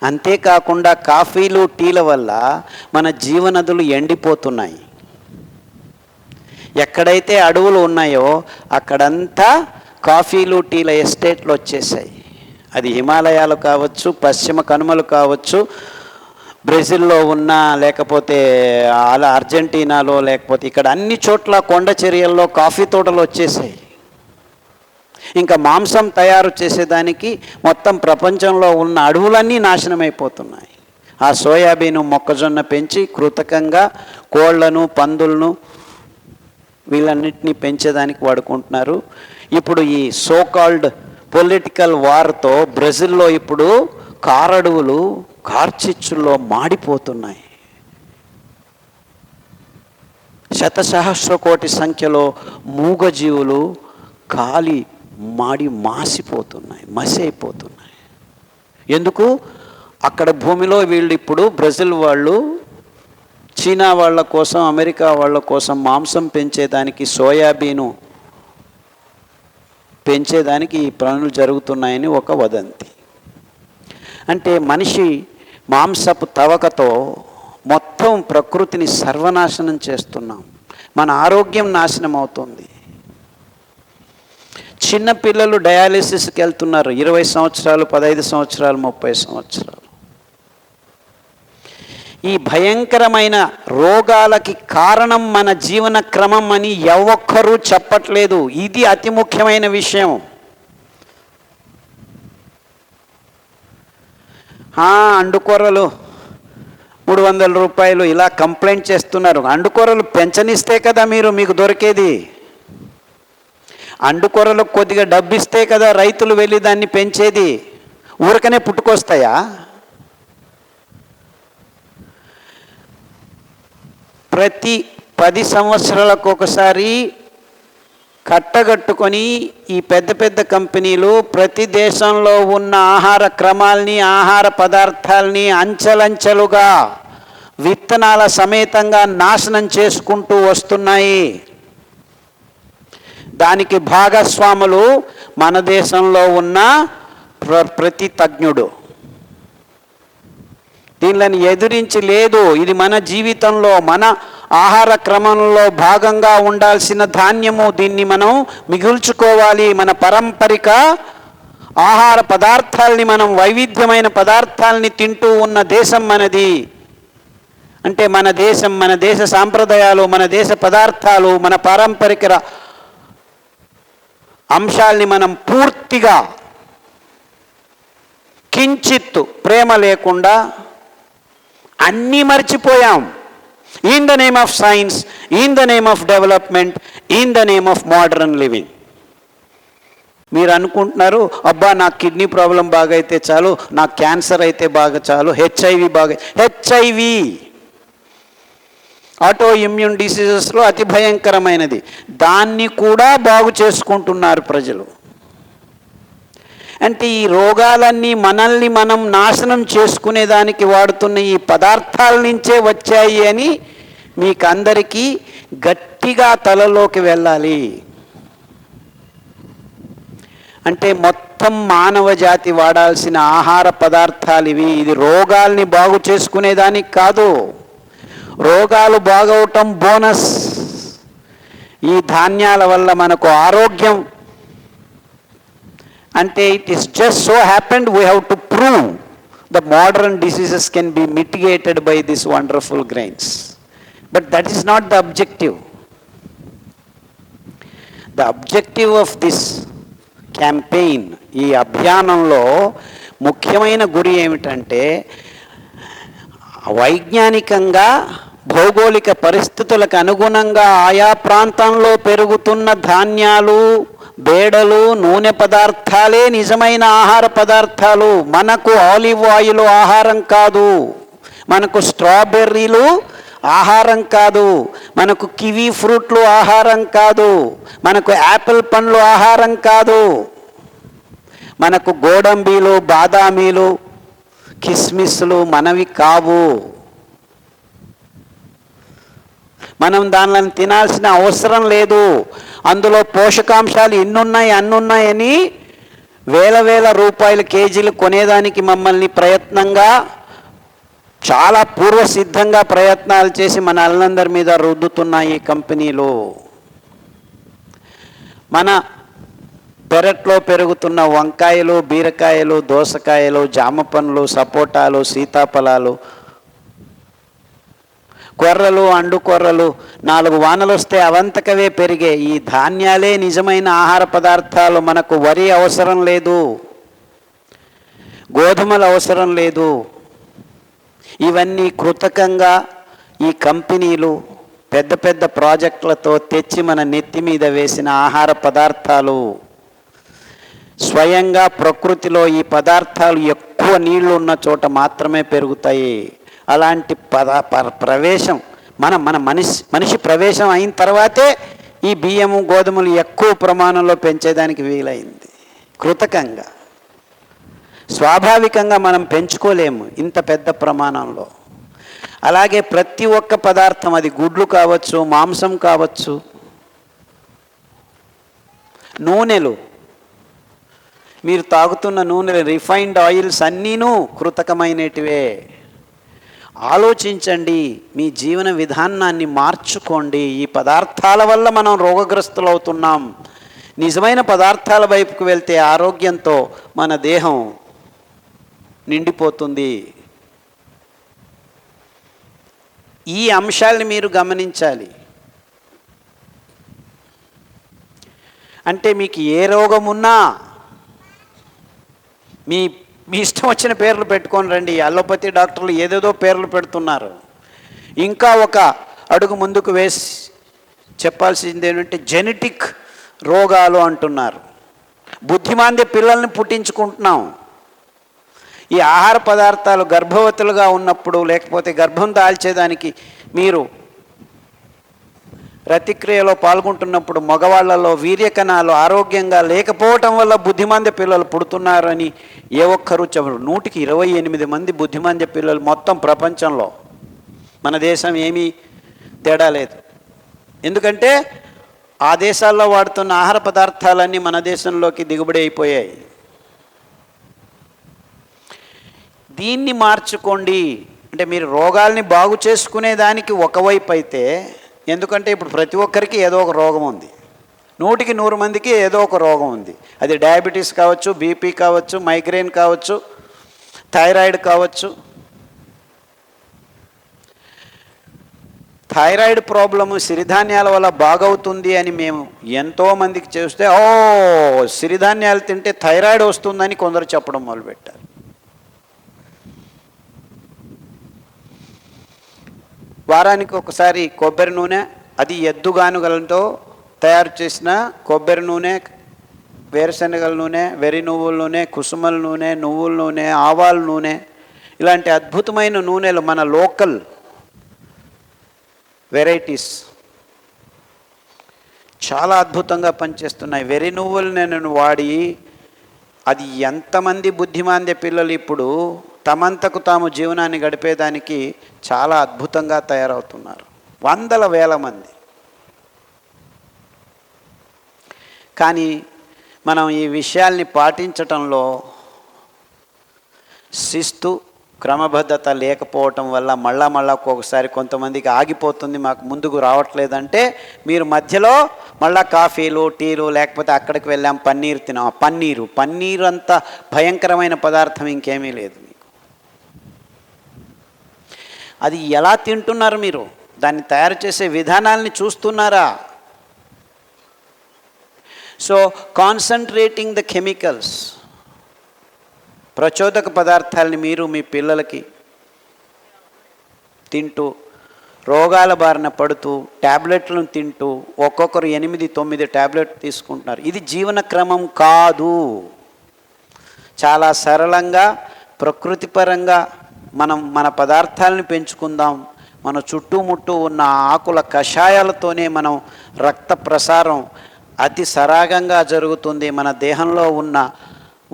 అంతేకాకుండా కాఫీలు, టీల వల్ల మన జీవనదులు ఎండిపోతున్నాయి. ఎక్కడైతే అడవులు ఉన్నాయో అక్కడంతా కాఫీలు, టీల ఎస్టేట్లు వచ్చేసాయి. అది హిమాలయాలు కావచ్చు, పశ్చిమ కనుమలు కావచ్చు, బ్రెజిల్లో ఉన్న, లేకపోతే అలా అర్జెంటీనాలో, లేకపోతే ఇక్కడ అన్ని చోట్ల కొండ చర్యల్లో కాఫీ తోటలు వచ్చేసాయి. ఇంకా మాంసం తయారు చేసేదానికి మొత్తం ప్రపంచంలో ఉన్న అడవులన్నీ నాశనమైపోతున్నాయి. ఆ సోయాబీను, మొక్కజొన్న పెంచి కృతకంగా కోళ్లను, పందులను వీళ్ళన్నిటినీ పెంచేదానికి వాడుకుంటున్నారు. ఇప్పుడు ఈ సోకాల్డ్ పొలిటికల్ వార్తో బ్రెజిల్లో ఇప్పుడు కారడవులు కార్చిచ్చుల్లో మాడిపోతున్నాయి. శతసహస్ర కోటి సంఖ్యలో మూగజీవులు కాలి మాడి మాసిపోతున్నాయి, మసి అయిపోతున్నాయి. ఎందుకు? అక్కడ భూమిలో వీళ్ళు ఇప్పుడు బ్రెజిల్ వాళ్ళు చీనా వాళ్ళ కోసం, అమెరికా వాళ్ళ కోసం మాంసం పెంచేదానికి, సోయాబీను పెంచేదానికి ఈ పనులు జరుగుతున్నాయని ఒక వదంతి. అంటే మనిషి మాంసపు తవకతో మొత్తం ప్రకృతిని సర్వనాశనం చేస్తున్నాం. మన ఆరోగ్యం నాశనం అవుతుంది. చిన్నపిల్లలు డయాలిసిస్కి వెళ్తున్నారు. 20 సంవత్సరాలు, 15 సంవత్సరాలు, 30 సంవత్సరాలు. ఈ భయంకరమైన రోగాలకి కారణం మన జీవన క్రమం అని ఒక్కరూ చెప్పట్లేదు. ఇది అతి ముఖ్యమైన విషయం. అండుకొర్రలు 300 రూపాయలు ఇలా కంప్లైంట్ చేస్తున్నారు. అండుకొర్రలు పెంచనిస్తే కదా మీకు దొరికేది. అండుకొర్రలకు కొద్దిగా డబ్బు ఇస్తే కదా రైతులు వెళ్ళి దాన్ని పెంచేది. ఊరకనే పుట్టుకొస్తాయా? ప్రతి 10 సంవత్సరాలకు ఒకసారి కట్టగట్టుకొని ఈ పెద్ద పెద్ద కంపెనీలు ప్రతి దేశంలో ఉన్న ఆహార క్రమాల్ని, ఆహార పదార్థాలని అంచెలంచెలుగా విత్తనాల సమేతంగా నాశనం చేసుకుంటూ వస్తున్నాయి. దానికి భాగస్వాములు మన దేశంలో ఉన్న ప్రతి తజ్ఞుడు. దీనిని ఎదిరించి లేదు. ఇది మన జీవితంలో, మన ఆహార క్రమంలో భాగంగా ఉండాల్సిన ధాన్యము. దీన్ని మనం మిగుల్చుకోవాలి. మన పారంపరిక ఆహార పదార్థాలని, మనం వైవిధ్యమైన పదార్థాలని తింటూ ఉన్న దేశం మనది. అంటే మన దేశం, మన దేశ సాంప్రదాయాలు, మన దేశ పదార్థాలు, మన పారంపరిక అంశాల్ని మనం పూర్తిగా కించిత్తు ప్రేమ లేకుండా అన్నీ మర్చిపోయాం. In the name of science, in the name of development, in the name of modern living. మీరు అనుకుంటున్నారు, అబ్బా నాకు కిడ్నీ ప్రాబ్లం బాగా అయితే చాలు, నాకు క్యాన్సర్ అయితే బాగా చాలు, హెచ్ఐవి ఆటో ఇమ్యూన్ డిసీజెస్లో అతి భయంకరమైనది. దాన్ని కూడా బాగు చేసుకుంటున్నారు ప్రజలు. అంటే ఈ రోగాలన్నీ మనల్ని మనం నాశనం చేసుకునేదానికి వాడుతున్న ఈ పదార్థాల నుంచే వచ్చాయి అని మీకు అందరికీ గట్టిగా తలలోకి వెళ్ళాలి. అంటే మొత్తం మానవ జాతి వాడాల్సిన ఆహార పదార్థాలు ఇవి. ఇది రోగాల్ని బాగు చేసుకునేదానికి కాదు, రోగాలు బాగవటం బోనస్. ఈ ధాన్యాల వల్ల మనకు ఆరోగ్యం. అంటే it is just so happened we have to prove the modern diseases can be mitigated by this wonderful grains. But that is not the objective. The objective of this campaign, ఈ అభియానంలో ముఖ్యమైన గురి ఏమిటంటే వైజ్ఞానికంగా భౌగోళిక పరిస్థితులకు అనుగుణంగా ఆయా ప్రాంతంలో పెరుగుతున్న ధాన్యాలు, బేడలు, నూనె పదార్థాలే నిజమైన ఆహార పదార్థాలు. మనకు ఆలివ్ ఆయిల్ ఆహారం కాదు, మనకు స్ట్రాబెర్రీలు ఆహారం కాదు, మనకు కివీ ఫ్రూట్లు ఆహారం కాదు, మనకు యాపిల్ పండ్లు ఆహారం కాదు, మనకు గోడంబీలు, బాదామీలు, కిస్మిస్లు మనవి కావు. మనం దానిని తినాల్సిన అవసరం లేదు. అందులో పోషకాంశాలు ఇన్నున్నాయి అన్నున్నాయని వేల రూపాయల కేజీలు కొనేదానికి మమ్మల్ని ప్రయత్నంగా, చాలా పూర్వసిద్ధంగా ప్రయత్నాలు చేసి మన అల్లందరి మీద రుద్దుతున్నాయి ఈ కంపెనీలు. మన పెరట్లో పెరుగుతున్న వంకాయలు, బీరకాయలు, దోసకాయలు, జామ పండ్లు, సపోటాలు, సీతాఫలాలు, కొర్రలు, అండు కొర్రలు 4 వానలు వస్తే అవంతకవే పెరిగే ఈ ధాన్యాలే నిజమైన ఆహార పదార్థాలు. మనకు వరి అవసరం లేదు, గోధుమలు అవసరం లేదు. ఇవన్నీ కృతకంగా ఈ కంపెనీలు పెద్ద పెద్ద ప్రాజెక్టులతో తెచ్చి మన నెత్తి మీద వేసిన ఆహార పదార్థాలు. స్వయంగా ప్రకృతిలో ఈ పదార్థాలు ఎక్కువ నీళ్లు ఉన్న చోట మాత్రమే పెరుగుతాయి. అలాంటి ప్రవేశం మన మనిషి ప్రవేశం అయిన తర్వాతే ఈ బియ్యము, గోధుమలు ఎక్కువ ప్రమాణంలో పెంచేదానికి వీలైంది. కృతకంగా, స్వాభావికంగా మనం పెంచుకోలేము ఇంత పెద్ద ప్రమాణంలో. అలాగే ప్రతి ఒక్క పదార్థం, అది గుడ్లు కావచ్చు, మాంసం కావచ్చు, నూనెలు, మీరు తాగుతున్న నూనెలు, రిఫైన్డ్ ఆయిల్స్ అన్నీను కృతకమైనటివే. ఆలోచించండి, మీ జీవన విధానాన్ని మార్చుకోండి. ఈ పదార్థాల వల్ల మనం రోగగ్రస్తులు అవుతున్నాం. నిజమైన పదార్థాల వైపుకు వెళ్తే ఆరోగ్యంతో మన దేహం నిండిపోతుంది. ఈ అంశాలని మీరు గమనించాలి. అంటే మీకు ఏ రోగం ఉన్నా మీ ఇష్టం వచ్చిన పేర్లు పెట్టుకొని రండి. అలోపతి డాక్టర్లు ఏదేదో పేర్లు పెడుతున్నారు. ఇంకా ఒక అడుగు ముందుకు వేసి చెప్పాల్సింది ఏంటంటే జెనెటిక్ రోగాలు అంటున్నారు. బుద్ధిమాంద్య పిల్లల్ని పుట్టించుకుంటున్నాం. ఈ ఆహార పదార్థాలు గర్భవతులుగా ఉన్నప్పుడు, లేకపోతే గర్భం దాల్చేదానికి మీరు రతిక్రియలో పాల్గొంటున్నప్పుడు మగవాళ్లలో వీర్యకణాలు ఆరోగ్యంగా లేకపోవటం వల్ల బుద్ధిమాంద్య పిల్లలు పుడుతున్నారని ఏ ఒక్కరూ చెప్పరు. 128 మంది బుద్ధిమాంద్య పిల్లలు మొత్తం ప్రపంచంలో. మన దేశం ఏమీ తేడా లేదు. ఎందుకంటే ఆ దేశాల్లో వాడుతున్న ఆహార పదార్థాలన్నీ మన దేశంలోకి దిగుబడి అయిపోయాయి. దీన్ని మార్చుకోండి. అంటే మీరు రోగాల్ని బాగు చేసుకునే దానికి ఒకవైపు అయితే, ఎందుకంటే ఇప్పుడు ప్రతి ఒక్కరికి ఏదో ఒక రోగం ఉంది. 100కి 100 మందికి ఏదో ఒక రోగం ఉంది. అది డయాబెటీస్ కావచ్చు, బీపీ కావచ్చు, మైగ్రేన్ కావచ్చు, థైరాయిడ్ కావచ్చు. థైరాయిడ్ ప్రాబ్లము సిరిధాన్యాల వల్ల బాగవుతుంది అని మేము ఎంతోమందికి చేస్తే, సిరిధాన్యాలు తింటే థైరాయిడ్ వస్తుందని కొందరు చెప్పడం మొదలుపెట్టారు. వారానికి ఒకసారి కొబ్బరి నూనె, అది ఎద్దుగానుగలతో తయారు చేసిన కొబ్బరి నూనె, వేరుశనగల నూనె, వెర్రి నువ్వుల నూనె, కుసుమల నూనె, నువ్వుల నూనె, ఆవాల నూనె, ఇలాంటి అద్భుతమైన నూనెలు మన లోకల్ వెరైటీస్ చాలా అద్భుతంగా పనిచేస్తున్నాయి. వెర్రి నువ్వుల నూనెను వాడి అది ఎంతమంది బుద్ధిమాంద్య పిల్లలు ఇప్పుడు తమంతకు తాము జీవనాన్ని గడిపేదానికి చాలా అద్భుతంగా తయారవుతున్నారు, వందల వేల మంది. కానీ మనం ఈ విషయాల్ని పాటించటంలో శిస్తు, క్రమబద్ధత లేకపోవటం వల్ల మళ్ళా ఒక్కొక్కసారి కొంతమందికి ఆగిపోతుంది, మాకు ముందుకు రావట్లేదంటే మీరు మధ్యలో మళ్ళా కాఫీలు, టీలు, లేకపోతే అక్కడికి వెళ్ళాం పన్నీరు తినాం. పన్నీరు అంత భయంకరమైన పదార్థం ఇంకేమీ లేదు మీకు. అది ఎలా తింటున్నారు మీరు? దాన్ని తయారు చేసే విధానాల్ని చూస్తున్నారా? సో కాన్సన్ట్రేటింగ్ ద కెమికల్స్, ప్రచోదక పదార్థాలని మీరు మీ పిల్లలకి తింటూ రోగాల బారిన పడుతూ ట్యాబ్లెట్లను తింటూ ఒక్కొక్కరు 8-9 ట్యాబ్లెట్ తీసుకుంటున్నారు. ఇది జీవన క్రమం కాదు. చాలా సరళంగా ప్రకృతిపరంగా మనం మన పదార్థాలను పెంచుకుందాం. మన చుట్టుముట్టూ ఉన్న ఆకుల కషాయాలతోనే మనం రక్త ప్రసారం అతి సరాగంగా జరుగుతుంది. మన దేహంలో ఉన్న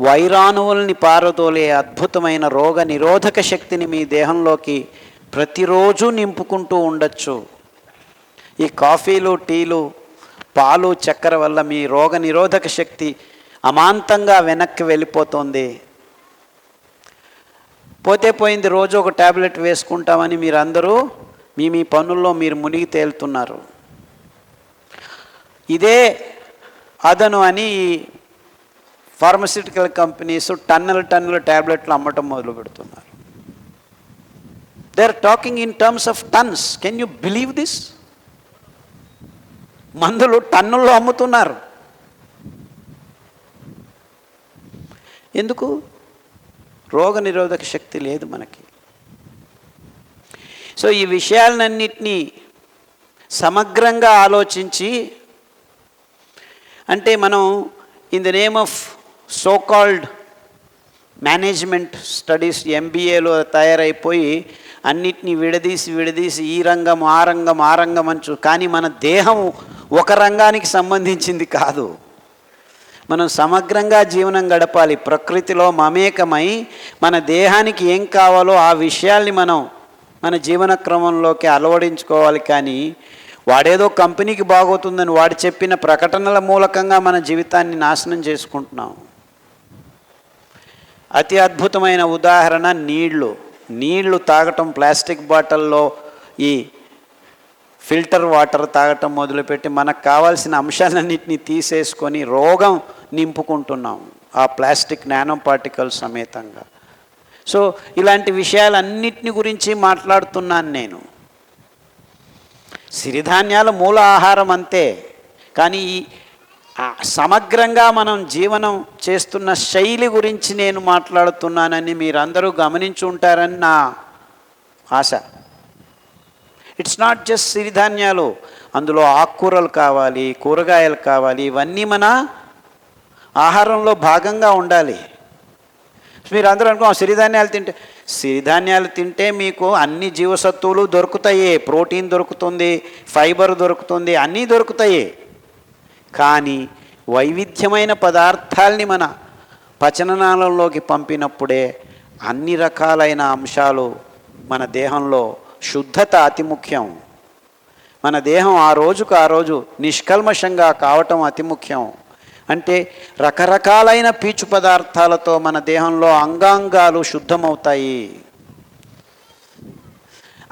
వైరాణువుల్ని పారదోలే అద్భుతమైన రోగ నిరోధక శక్తిని మీ దేహంలోకి ప్రతిరోజు నింపుకుంటూ ఉండొచ్చు. ఈ కాఫీలు, టీలు, పాలు, చక్కెర వల్ల మీ రోగ నిరోధక శక్తి అమాంతంగా వెనక్కి వెళ్ళిపోతుంది. పోతే పోయింది, రోజు ఒక ట్యాబ్లెట్ వేసుకుంటామని మీరందరూ మీ పనుల్లో మీరు మునిగి తేలుతున్నారు. ఇదే అదను అని ఫార్మస్యూటికల్ కంపెనీస్ టన్నుల ట్యాబ్లెట్లు అమ్మటం మొదలు పెడుతున్నారు. They are talking in terms of tons. Can you believe this? మందులు టన్నుల్లో అమ్ముతున్నారు. ఎందుకు? రోగ నిరోధక శక్తి లేదు మనకి. సో ఈ విషయాలన్నింటినీ సమగ్రంగా ఆలోచించి, అంటే మనం in the name of so called management studies MBAలో తయారైపోయి అన్నిటినీ విడదీసి ఈ రంగం ఆ రంగం అని కానీ మన దేహం ఒక రంగానికి సంబంధించింది కాదు. మనం సమగ్రంగా జీవనం గడపాలి. ప్రకృతిలో మమేకమై మన దేహానికి ఏం కావాలో ఆ విషయాల్ని మనం మన జీవన క్రమంలోకి అలవడించుకోవాలి. కానీ వాడేదో కంపెనీకి బాగోతుందని వాడు చెప్పిన ప్రకటనల మూలకంగా మన జీవితాన్ని నాశనం చేసుకుంటున్నాం. అతి అద్భుతమైన ఉదాహరణ నీళ్లు తాగటం. ప్లాస్టిక్ బాటిల్లో ఈ ఫిల్టర్ వాటర్ తాగటం మొదలుపెట్టి మనకు కావాల్సిన అంశాలన్నింటినీ తీసేసుకొని రోగం నింపుకుంటున్నాం ఆ ప్లాస్టిక్ నానో పార్టికల్స్ సమేతంగా. సో ఇలాంటి విషయాలన్నింటిని గురించి మాట్లాడుతున్నాను నేను. సిరిధాన్యాల మూల ఆహారం అంతే, కానీ సమగ్రంగా మనం జీవనం చేస్తున్న శైలి గురించి నేను మాట్లాడుతున్నానని మీరందరూ గమనించి ఉంటారని నా ఆశ. ఇట్స్ నాట్ జస్ట్ సిరిధాన్యాలు, అందులో ఆకుకూరలు కావాలి, కూరగాయలు కావాలి, ఇవన్నీ మన ఆహారంలో భాగంగా ఉండాలి. మీరు అందరూ సిరిధాన్యాలు తింటే మీకు అన్ని జీవసత్తువులు దొరుకుతాయి, ప్రోటీన్ దొరుకుతుంది, ఫైబర్ దొరుకుతుంది, అన్నీ దొరుకుతాయి. కానీ వైవిధ్యమైన పదార్థాల్ని మన పచననాళంలోకి పంపినప్పుడే అన్ని రకాలైన అంశాలు మన దేహంలో శుద్ధత అతి ముఖ్యం. మన దేహం ఆ రోజు నిష్కల్మషంగా కావటం అతి ముఖ్యం. అంటే రకరకాలైన పీచు పదార్థాలతో మన దేహంలో అంగాంగాలు శుద్ధమవుతాయి.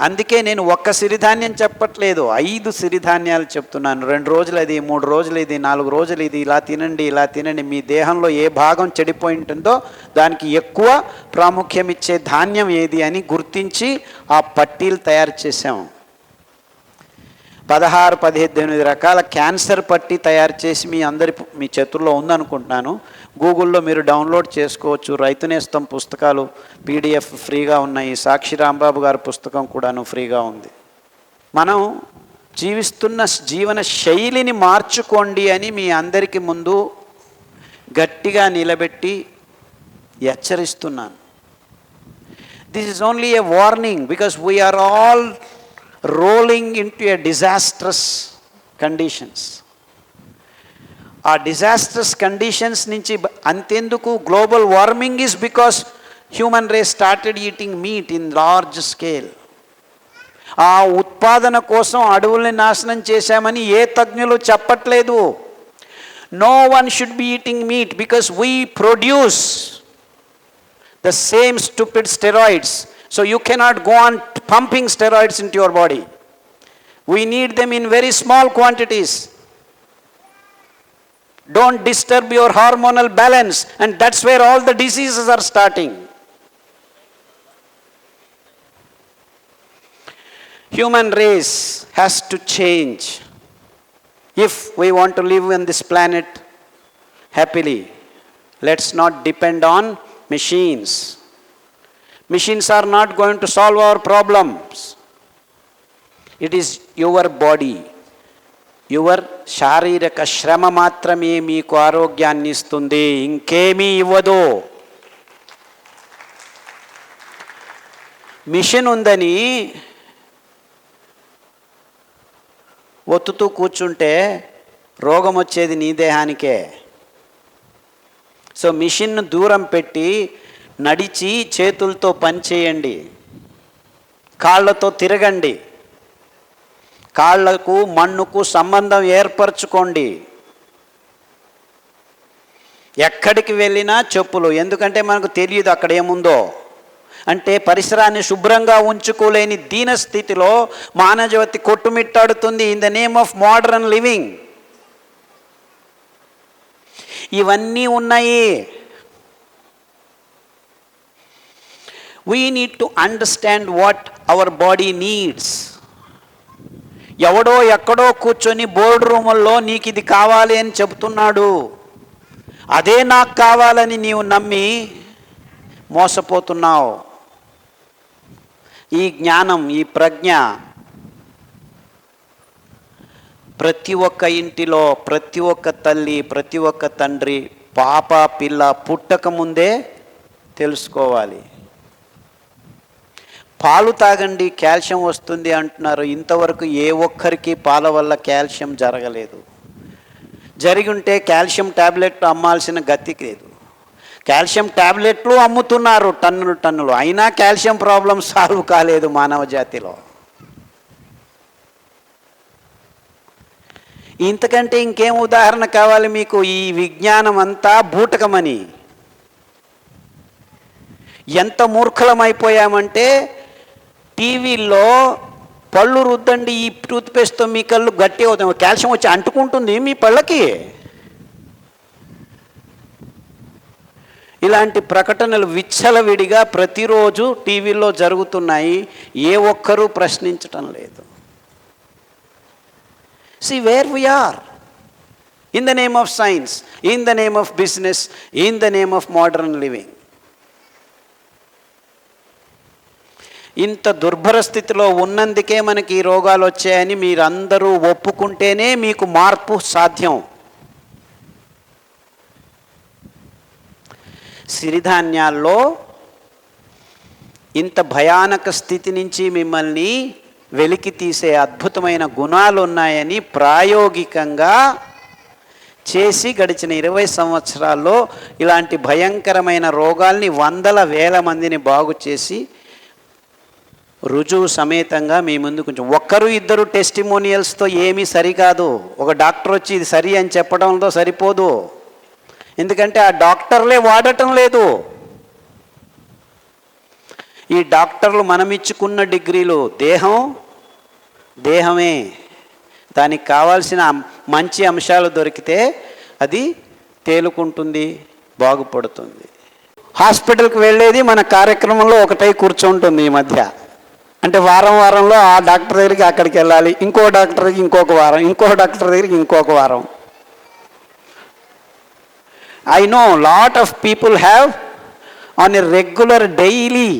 అందుకే నేను ఒక్క సిరిధాన్యం చెప్పట్లేదు, 5 సిరిధాన్యాలు చెప్తున్నాను. 2 రోజులు అది, 3 రోజులు ఇది, 4 రోజులు ఇది, ఇలా తినండి. మీ దేహంలో ఏ భాగం చెడిపోయి ఉంటుందో దానికి ఎక్కువ ప్రాముఖ్యం ఇచ్చే ధాన్యం ఏది అని గుర్తించి ఆ పట్టీలు తయారు చేసాము. 16-18 రకాల క్యాన్సర్ పట్టీ తయారు చేసి మీ చేతుల్లో ఉందనుకుంటున్నాను. గూగుల్లో మీరు డౌన్లోడ్ చేసుకోవచ్చు. రైతు నేస్తం పుస్తకాలు PDF ఫ్రీగా ఉన్నాయి. సాక్షి రాంబాబు గారి పుస్తకం కూడాను ఫ్రీగా ఉంది. మనం జీవిస్తున్న జీవన శైలిని మార్చుకోండి అని మీ అందరికి ముందు గట్టిగా నిలబెట్టి హెచ్చరిస్తున్నాను. This is only a warning because we are all rolling in to a disastrous conditions. ఆ డిజాస్ట్రస్ కండిషన్స్ నుంచి అంతెందుకు, global warming is because human race started eating meat in large scale. ఆ ఉత్పాదన కోసం అడవుల్ని నాశనం చేశామని ఏ తజ్ఞులు చెప్పట్లేదు. No one should be eating meat because we produce the same stupid steroids. So you cannot go on pumping steroids in to your body. We need them in very small quantities. Don't disturb your hormonal balance, and that's where all the diseases are starting. Human race has to change if we want to live on this planet happily. Let's not depend on machines. Machines are not going to solve our problems. It is your body, your శారీరక శ్రమ మాత్రమే మీకు ఆరోగ్యాన్ని ఇస్తుంది, ఇంకేమీ ఇవ్వదు. Machine ఉందని ఒత్తుతూ కూర్చుంటే రోగం వచ్చేది నీ దేహానికే. సో మిషన్ను దూరం పెట్టి నడిచి చేతులతో పని చేయండి, కాళ్ళతో తిరగండి, కాళ్లకు మన్నుకు సంబంధం ఏర్పరచుకోండి. ఎక్కడికి వెళ్ళినా చెప్పులు, ఎందుకంటే మనకు తెలియదు అక్కడ ఏముందో. అంటే పరిసరాన్ని శుభ్రంగా ఉంచుకోలేని దీన స్థితిలో మానవజాతి కొట్టుమిట్టాడుతుంది in the name of modern living. ఇవన్నీ ఉన్నాయి. We need to understand what our body needs. ఎవడో ఎక్కడో కూర్చొని బోర్డు రూముల్లో నీకు ఇది కావాలి అని చెబుతున్నాడు, అదే నాకు కావాలని నీవు నమ్మి మోసపోతున్నావు. ఈ జ్ఞానం, ఈ ప్రజ్ఞ ప్రతి ఒక్క ఇంటిలో, ప్రతి ఒక్క తల్లి, ప్రతి ఒక్క తండ్రి పాప పిల్ల పుట్టక ముందే తెలుసుకోవాలి. పాలు తాగండి కాల్షియం వస్తుంది అంటున్నారు. ఇంతవరకు ఏ ఒక్కరికి పాల వల్ల కాల్షియం జరగలేదు. జరిగి ఉంటే కాల్షియం ట్యాబ్లెట్లు అమ్మాల్సిన గతి లేదు. కాల్షియం ట్యాబ్లెట్లు అమ్ముతున్నారు టన్నులు టన్నులు, అయినా కాల్షియం ప్రాబ్లం సాల్వ్ కాలేదు మానవ జాతిలో. ఇంతకంటే ఇంకేం ఉదాహరణ కావాలి మీకు? ఈ విజ్ఞానం అంతా బూటకమని. ఎంత మూర్ఖలమైపోయామంటే టీవీల్లో పళ్ళు రుద్దండి ఈ టూత్పేస్ట్తో మీ కళ్ళు గట్టి అవుతాయి, కాల్షియం వచ్చి అంటుకుంటుంది మీ పళ్ళకి. ఇలాంటి ప్రకటనలు విచ్చలవిడిగా ప్రతిరోజు టీవీల్లో జరుగుతున్నాయి. ఏ ఒక్కరూ ప్రశ్నించటం లేదు. See where we are. In the name of science, in the name of business, in the name of modern living. ఇంత దుర్భర స్థితిలో ఉన్నందుకే మనకి ఈ రోగాలు వచ్చాయని మీరందరూ ఒప్పుకుంటేనే మీకు మార్పు సాధ్యం. సిరిధాన్యాల్లో ఇంత భయానక స్థితి నుంచి మిమ్మల్ని వెలికి తీసే అద్భుతమైన గుణాలు ఉన్నాయని ప్రాయోగికంగా చేసి గడిచిన 20 సంవత్సరాల్లో ఇలాంటి భయంకరమైన రోగాల్ని వందల వేల మందిని బాగు చేసి రుజువు సమేతంగా మీ ముందు కొంచెం ఒక్కరు ఇద్దరు టెస్టిమోనియల్స్తో ఏమీ సరికాదు. ఒక డాక్టర్ వచ్చి ఇది సరి అని చెప్పడంతో సరిపోదు, ఎందుకంటే ఆ డాక్టర్లే వాడటం లేదు. ఈ డాక్టర్లు మనమిచ్చుకున్న డిగ్రీలు దేహమే, దానికి కావాల్సిన మంచి అంశాలు దొరికితే అది తేలుకుంటుంది, బాగుపడుతుంది. హాస్పిటల్కి వెళ్ళేది మన కార్యక్రమంలో ఒకటై కూర్చుంటుంది ఈ మధ్య. అంటే వారంలో ఆ డాక్టర్ దగ్గరికి అక్కడికి వెళ్ళాలి, ఇంకో డాక్టర్ దగ్గరికి ఇంకొక వారం, ఇంకో డాక్టర్ దగ్గరికి ఇంకొక వారం. I know lot of people have on a regular daily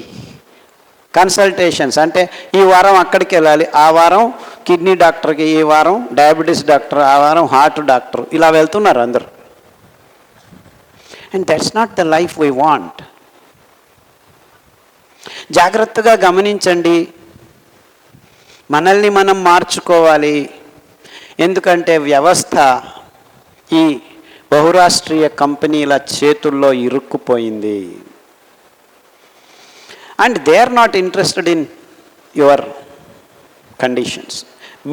consultations అంటే ఈ వారం అక్కడికి వెళ్ళాలి, ఆ వారం కిడ్నీ డాక్టర్కి, ఈ వారం డయాబెటీస్ డాక్టర్, ఆ వారం హార్ట్ డాక్టర్, ఇలా వెళ్తున్నారు అందరూ. And that's not the life we want. జాగ్రత్తగా గమనించండి, మనల్ని మనం మార్చుకోవాలి. ఎందుకంటే వ్యవస్థ ఈ బహురాష్ట్రీయ కంపెనీల చేతుల్లో ఇరుక్కుపోయింది. And they are not interested in your conditions.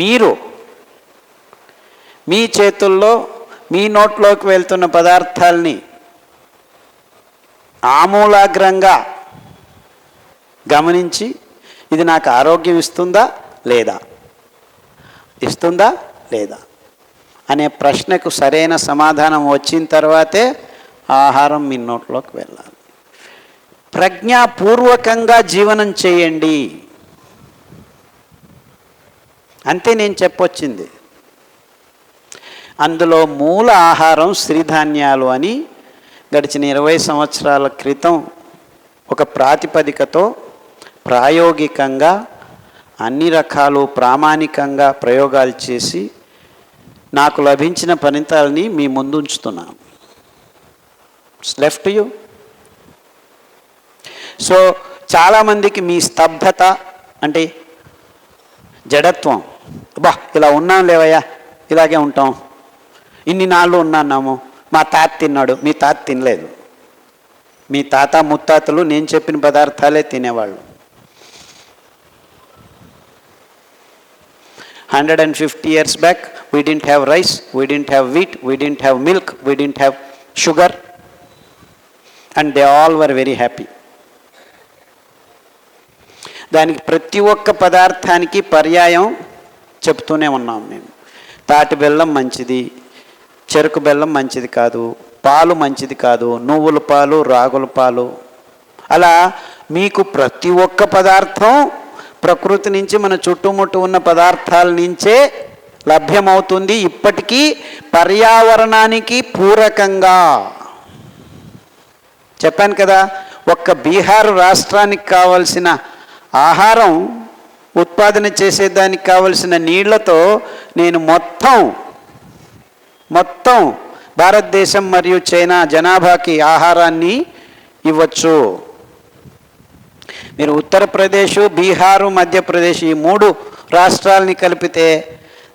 మీరు మీ చేతుల్లో మీ నోట్లోకి వెళ్తున్న పదార్థాలని ఆమూలాగ్రంగా గమనించి ఇది నాకు ఆరోగ్యం ఇస్తుందా లేదా, ఇస్తుందా లేదా అనే ప్రశ్నకు సరైన సమాధానం వచ్చిన తర్వాతే ఆహారం మీ నోట్లోకి వెళ్ళాలి. ప్రజ్ఞాపూర్వకంగా జీవనం చేయండి, అంతే నేను చెప్పొచ్చింది. అందులో మూల ఆహారం సిరిధాన్యాలు అని గడిచిన 20 సంవత్సరాల క్రితం ఒక ప్రాతిపదికతో ప్రాయోగికంగా అన్ని రకాలు ప్రామాణికంగా ప్రయోగాలు చేసి నాకు లభించిన ఫలితాలని మీ ముందు ఉంచుతున్నాను. It's left you. సో చాలామందికి మీ స్తబ్దత అంటే జడత్వం, బా ఇలా ఉన్నాం లేవయ్యా, ఇలాగే ఉంటాం, ఇన్ని నాళ్ళు ఉన్నాము, మా తాత తిన్నాడు, మీ తాత తినలేదు. మీ తాత ముత్తాతలు నేను చెప్పిన పదార్థాలే తినేవాళ్ళు. 150 years back we didn't have rice, we didn't have wheat, we didn't have milk, we didn't have sugar, and they all were very happy. దానికి ప్రతి ఒక్క పదార్థానికి పర్యాయం చెప్తూనే ఉన్నాం మేము. తాటి బెల్లం మంచిది, చెరుకు బెల్లం మంచిది కాదు, పాలు మంచిది కాదు, నువ్వుల పాలు, రాగుల పాలు, అలా మీకు ప్రతి ఒక్క పదార్థం ప్రకృతి నుంచి మన చుట్టుముట్టు ఉన్న పదార్థాల నుంచే లభ్యమవుతుంది. ఇప్పటికీ పర్యావరణానికి పూరకంగా. చెప్పాను కదా, ఒక్క బీహార్ రాష్ట్రానికి కావలసిన ఆహారం ఉత్పాదన చేసేదానికి కావలసిన నీళ్లతో నేను మొత్తం భారతదేశం మరియు చైనా జనాభాకి ఆహారాన్ని ఇవ్వచ్చు. మీరు ఉత్తరప్రదేశ్, బీహారు, మధ్యప్రదేశ్ ఈ 3 రాష్ట్రాలని కలిపితే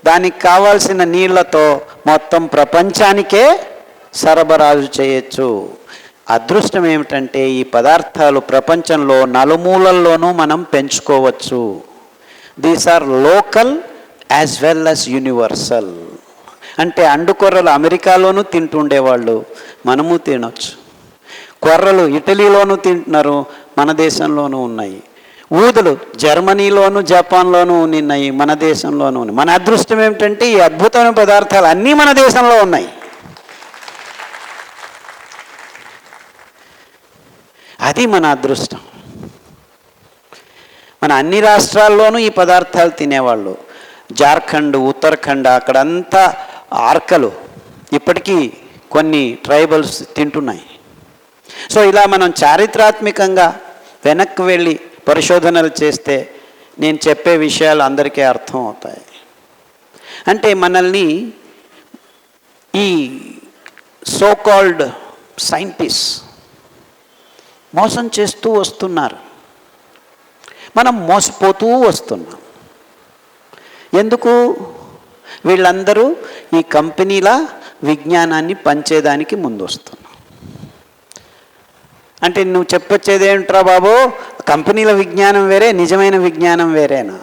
దానికి కావాల్సిన నీళ్లతో మొత్తం ప్రపంచానికే సరబరాజు చేయొచ్చు. అదృష్టం ఏమిటంటే ఈ పదార్థాలు ప్రపంచంలో నలుమూలల్లోనూ మనం పెంచుకోవచ్చు. These are local as well as universal. అంటే అండుకొర్రలు అమెరికాలోనూ తింటుండేవాళ్ళు, మనము తినొచ్చు. కొర్రలు ఇటలీలోనూ తింటున్నారు, మన దేశంలోనూ ఉన్నాయి. ఊదలు జర్మనీలోను జపాన్లోనూ ఉన్నాయి, మన దేశంలోనూ ఉన్నాయి. మన అదృష్టం ఏమిటంటే ఈ అద్భుతమైన పదార్థాలు అన్నీ మన దేశంలో ఉన్నాయి. అది మన అదృష్టం. మన అన్ని రాష్ట్రాల్లోనూ ఈ పదార్థాలు తినేవాళ్ళు. జార్ఖండ్, ఉత్తరాఖండ్ అక్కడంతా ఆర్కలు ఇప్పటికీ కొన్ని ట్రైబల్స్ తింటున్నాయి. సో ఇలా మనం చారిత్రాత్మకంగా వెనక్కి వెళ్ళి పరిశోధనలు చేస్తే నేను చెప్పే విషయాలు అందరికీ అర్థం అవుతాయి. అంటే మనల్ని ఈ సో కాల్డ్ సైంటిస్ట్ మోసం చేస్తూ వస్తున్నారు, మనం మోసపోతూ వస్తున్నాం. ఎందుకు? వీళ్ళందరూ ఈ కంపెనీల విజ్ఞానాన్ని పంచేదానికి ముందు వస్తున్నారు. అంటే నువ్వు చెప్పొచ్చేది ఏమిట్రా బాబు, కంపెనీల విజ్ఞానం వేరే, నిజమైన విజ్ఞానం వేరేనా?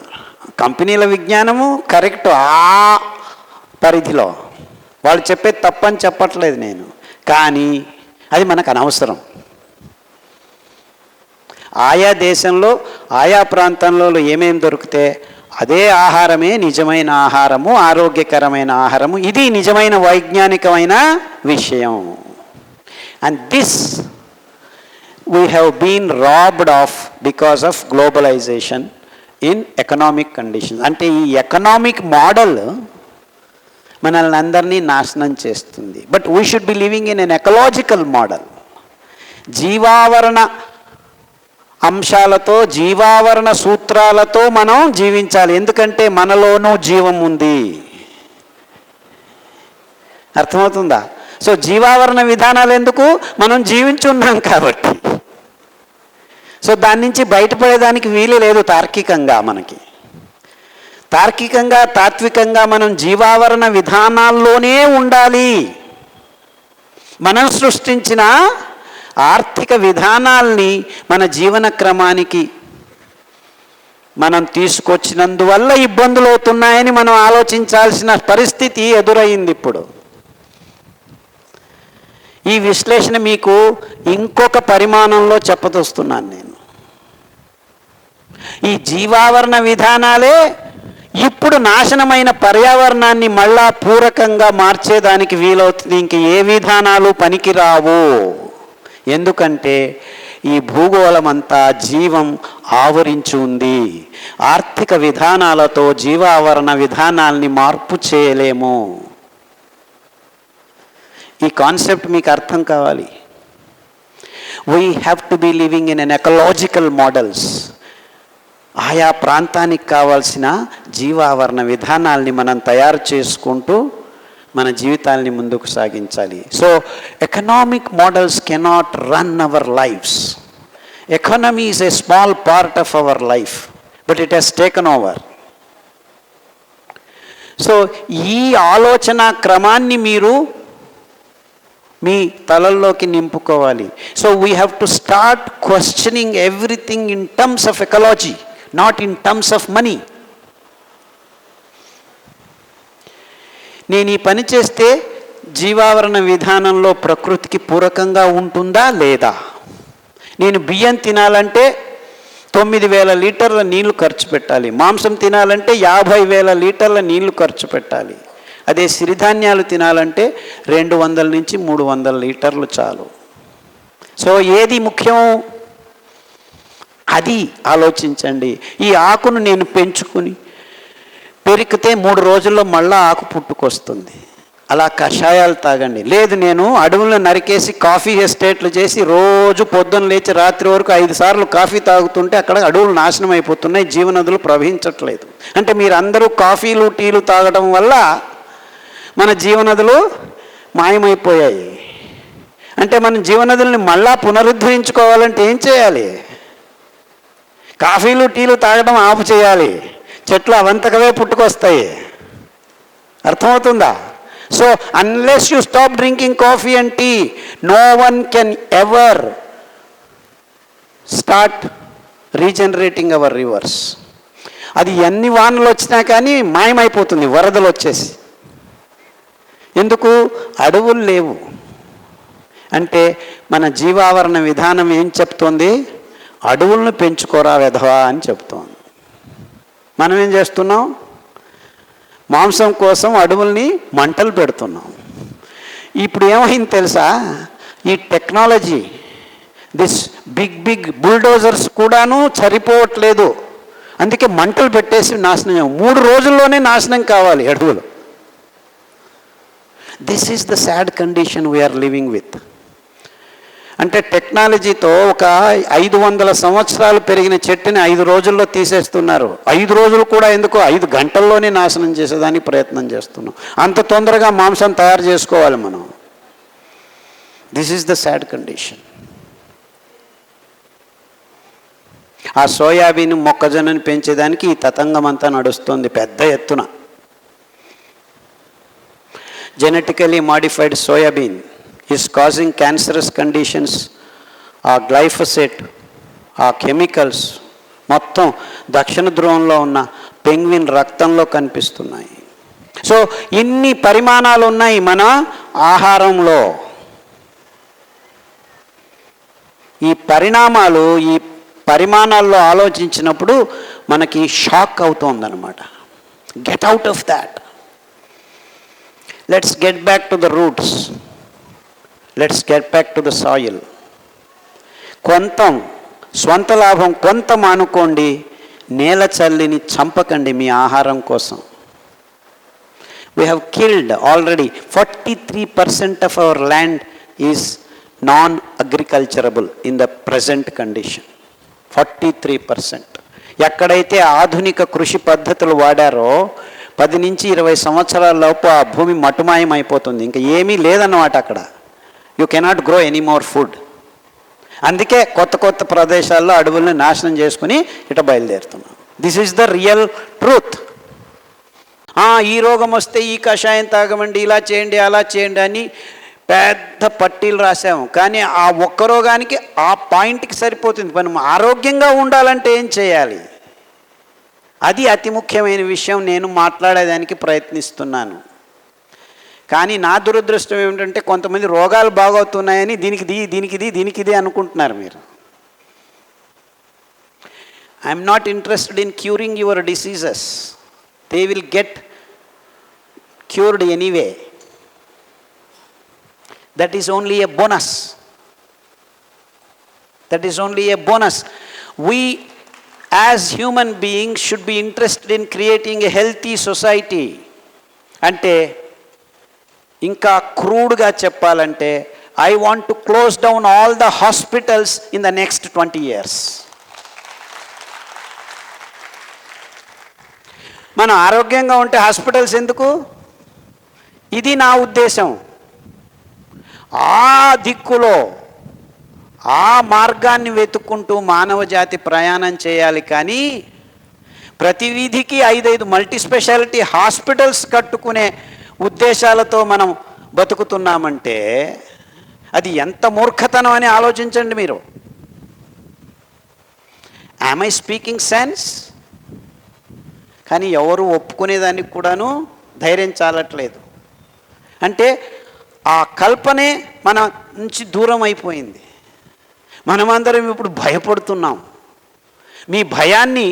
కంపెనీల విజ్ఞానము కరెక్ట్ ఆ పరిధిలో, వాళ్ళు చెప్పేది తప్పని చెప్పట్లేదు నేను, కానీ అది మనకు అనవసరం. ఆయా దేశంలో ఆయా ప్రాంతంలో ఏమేమి దొరికితే అదే ఆహారమే నిజమైన ఆహారము, ఆరోగ్యకరమైన ఆహారము. ఇది నిజమైన వైజ్ఞానికమైన విషయం. And this we have been robbed of because of globalization in economic conditions. అంటే ఈ ఎకనామిక్ మోడల్ మనల్ని అందరినీ నాశనం చేస్తుంది. But we should be living in an ecological model. జీవావరణ అంశాలతో, జీవావరణ సూత్రాలతో మనం జీవించాలి. ఎందుకంటే మనలోనూ జీవం ఉంది. అర్థమవుతుందా? సో జీవావరణ విధానాలు ఎందుకు? మనం జీవించున్నాం కాబట్టి. సో దాని నుంచి బయటపడేదానికి వీలు లేదు తార్కికంగా. మనకి తార్కికంగా, తాత్వికంగా మనం జీవావరణ విధానాల్లోనే ఉండాలి. మనం సృష్టించిన ఆర్థిక విధానాల్ని మన జీవన క్రమానికి మనం తీసుకొచ్చినందువల్ల ఇబ్బందులు అవుతున్నాయని మనం ఆలోచించాల్సిన పరిస్థితి ఎదురైంది ఇప్పుడు. ఈ విశ్లేషణ మీకు ఇంకొక పరిమాణంలో చెప్పదొస్తున్నాను నేను. ఈ జీవావరణ విధానాలే ఇప్పుడు నాశనమైన పర్యావరణాన్ని మళ్ళా పూరకంగా మార్చేదానికి వీలవుతుంది. ఇంక ఏ విధానాలు పనికిరావు. ఎందుకంటే ఈ భూగోళం అంతా జీవం ఆవరించి ఉంది. ఆర్థిక విధానాలతో జీవావరణ విధానాల్ని మార్పు చేయలేము. ఈ కాన్సెప్ట్ మీకు అర్థం కావాలి. We have to be living in an ecological models. ఆయా ప్రాంతానికి కావాల్సిన జీవావరణ విధానాల్ని మనం తయారు చేసుకుంటూ మన జీవితాల్ని ముందుకు సాగించాలి. So economic models cannot run our lives. Economy is a small part of our life, but it has taken over. సో ఈ ఆలోచన క్రమాన్ని మీరు మీ తలల్లోకి నింపుకోవాలి. So we have to start questioning everything in terms of ecology, not in terms of money. నేను ఈ పని చేస్తే జీవావరణ విధానంలో ప్రకృతికి పూరకంగా ఉంటుందా లేదా? నేను బియ్యం తినాలంటే 9,000 లీటర్ల నీళ్లు ఖర్చు పెట్టాలి. మాంసం తినాలంటే 50,000 లీటర్ల నీళ్లు ఖర్చు పెట్టాలి. అదే సిరిధాన్యాలు తినాలంటే 200 నుంచి 300 లీటర్లు చాలు. సో ఏది ముఖ్యం? అది ఆలోచించండి. ఈ ఆకును నేను పెంచుకుని పెరికితే 3 రోజుల్లో మళ్ళా ఆకు పుట్టుకొస్తుంది. అలా కషాయాలు తాగండి. లేదు నేను అడవులను నరికేసి కాఫీ ఎస్టేట్లు చేసి రోజు పొద్దున్న లేచి రాత్రి వరకు 5 సార్లు కాఫీ తాగుతుంటే అక్కడ అడవులు నాశనం అయిపోతున్నాయి, జీవనదులు ప్రవహించట్లేదు. అంటే మీరు అందరూ కాఫీలు టీలు తాగడం వల్ల మన జీవనదులు మాయమైపోయాయి. అంటే మన జీవనదుల్ని మళ్ళా పునరుద్ధరించుకోవాలంటే ఏం చేయాలి? కాఫీలు టీలు తాగడం ఆపు చేయాలి. చెట్లు అవంతకవే పుట్టుకొస్తాయి. అర్థమవుతుందా? So unless you stop drinking coffee and tea, no one can ever start regenerating our rivers. అది ఎన్ని వానలు వచ్చినా కానీ మాయమైపోతుంది వరదలు వచ్చేసి. ఎందుకు? అడవులు లేవు. అంటే మన జీవావరణ విధానం ఏం చెప్తోంది? అడవులను పెంచుకోరా వెధవా అని చెప్తోంది. మనం ఏం చేస్తున్నాం? మాంసం కోసం అడవుల్ని మంటలు పెడుతున్నాం. ఇప్పుడు ఏమైంది తెలుసా? ఈ టెక్నాలజీ, దిస్ బిగ్ బుల్డోజర్స్ కూడాను సరిపోవట్లేదు. అందుకే మంటలు పెట్టేసి నాశనం. 3 రోజుల్లోనే నాశనం కావాలి అడవులు. This is the sad condition we're living with. అంటే టెక్నాలజీతో ఒక 500 సంవత్సరాలు పెరిగిన చెట్టుని 5 రోజుల్లో తీసేస్తున్నారు. 5 రోజులు కూడా ఎందుకు, 5 గంటల్లోనే నాశనం చేసేదానికి ప్రయత్నం చేస్తున్నాం. అంత తొందరగా మాంసం తయారు చేసుకోవాలి మనం. This is the sad condition. ఆ సోయాబీన్ మొక్కజొన్నని పెంచేదానికి ఈ తతంగం అంతా నడుస్తుంది పెద్ద ఎత్తున. Genetically modified soybean is causing cancerous conditions. ఆ గ్లైఫోసేట్, ఆ కెమికల్స్ మొత్తం దక్షిణ ధ్రువంలో ఉన్న పెంగ్విన్ రక్తంలో కనిపిస్తున్నాయి. సో ఇన్ని పరిమాణాలు ఉన్నాయి మన ఆహారంలో. ఈ పరిణామాలు, ఈ పరిమాణాల్లో ఆలోచించినప్పుడు మనకి షాక్ అవుతోందన్నమాట. Get out of that. Let's get back to the roots. Let's get back to the soil. కొంత స్వంత లాభం కొంత మానుకోండి. నేల చల్లిని చంపకండి మీ ఆహారం కోసం. We have killed already 43% of our land is non-agriculturable in the present condition. 43%. ఎక్కడైతే ఆధునిక కృషి పద్ధతులు వాడారో 10 నుంచి 20 సంవత్సరాల లోపు ఆ భూమి మటుమాయం అయిపోతుంది. ఇంకా ఏమీ లేదన్నమాట అక్కడ. You cannot grow any more food. అందుకే కొత్త కొత్త ప్రదేశాల్లో అడవుల్ని నాశనం చేసుకుని ఇట బయలుదేరుతున్నాం. This is the real truth. ఈ రోగం వస్తే ఈ కషాయం తాగమండి, ఇలా చేయండి, అలా చేయండి అని పెద్ద పట్టీలు రాసాము. కానీ ఆ ఒక్క రోగానికి ఆ పాయింట్కి సరిపోతుంది. మనం ఆరోగ్యంగా ఉండాలంటే ఏం చేయాలి? అది అతి ముఖ్యమైన విషయం. నేను మాట్లాడేదానికి ప్రయత్నిస్తున్నాను. కానీ నా దురదృష్టం ఏమిటంటే కొంతమంది రోగాలు బాగవుతున్నాయని దీనికి అనుకుంటున్నారు మీరు. I'm not interested in curing your diseases. They will get cured anyway. That is only a bonus. That is only a bonus. We as human beings should be interested in creating a healthy society. అంటే ఇంకా క్రూడ్గా చెప్పాలంటే I want to close down all the hospitals in the next 20 years. మనం ఆరోగ్యంగా ఉంటే hospitals ఎందుకు? ఇది నా ఉద్దేశం. ఆ దిక్కులో ఆ మార్గాన్ని వెతుక్కుంటూ మానవ జాతి ప్రయాణం చేయాలి. కానీ ప్రతి వీధికి 5 మల్టీ స్పెషాలిటీ హాస్పిటల్స్ కట్టుకునే ఉద్దేశాలతో మనం బతుకుతున్నామంటే అది ఎంత మూర్ఖతనం అని ఆలోచించండి మీరు. Am I speaking sense? కానీ ఎవరు ఒప్పుకునేదానికి కూడాను ధైర్యం చాలట్లేదు. అంటే ఆ కల్పనే మన నుంచి దూరం అయిపోయింది. మనమందరం ఇప్పుడు భయపడుతున్నాం. మీ భయాన్ని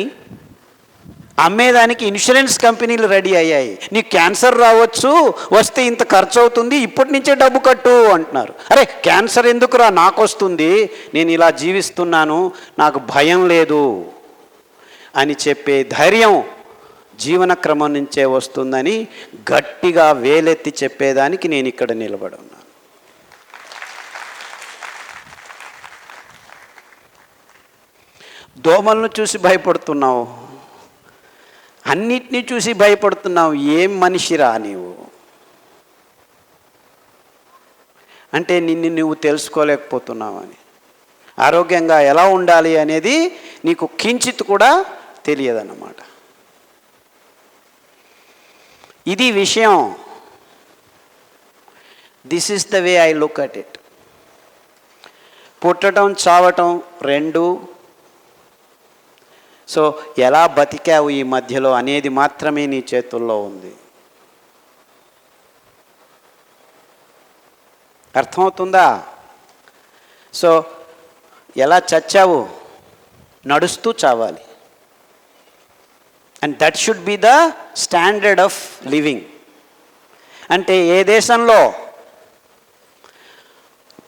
అమ్మేదానికి ఇన్సూరెన్స్ కంపెనీలు రెడీ అయ్యాయి. నీకు క్యాన్సర్ రావచ్చు, వస్తే ఇంత ఖర్చు అవుతుంది, ఇప్పటి నుంచే డబ్బు కట్టు అంటున్నారు. అరే క్యాన్సర్ ఎందుకురా, నాకు వస్తుంది, నేను ఇలా జీవిస్తున్నాను, నాకు భయం లేదు అని చెప్పే ధైర్యం జీవన క్రమం నుంచే వస్తుందని గట్టిగా వేలెత్తి చెప్పేదానికి నేను ఇక్కడ నిలబడి ఉన్నాను. దోమలను చూసి భయపడుతున్నావు, అన్నిటినీ చూసి భయపడుతున్నావు. ఏం మనిషిరా నీవు? అంటే నిన్ను నువ్వు తెలుసుకోలేకపోతున్నావు అని. ఆరోగ్యంగా ఎలా ఉండాలి అనేది నీకు కించిత్ కూడా తెలియదన్నమాట. ఇది విషయం. This is the way I look at it. పుట్టడం చావటం రెండు. సో ఎలా బతికావు ఈ మధ్యలో అనేది మాత్రమే నీ చేతుల్లో ఉంది. అర్థమవుతుందా? సో ఎలా చచ్చావు? నడుస్తూ చావాలి. And that should be the standard of living. అంటే ఏ దేశంలో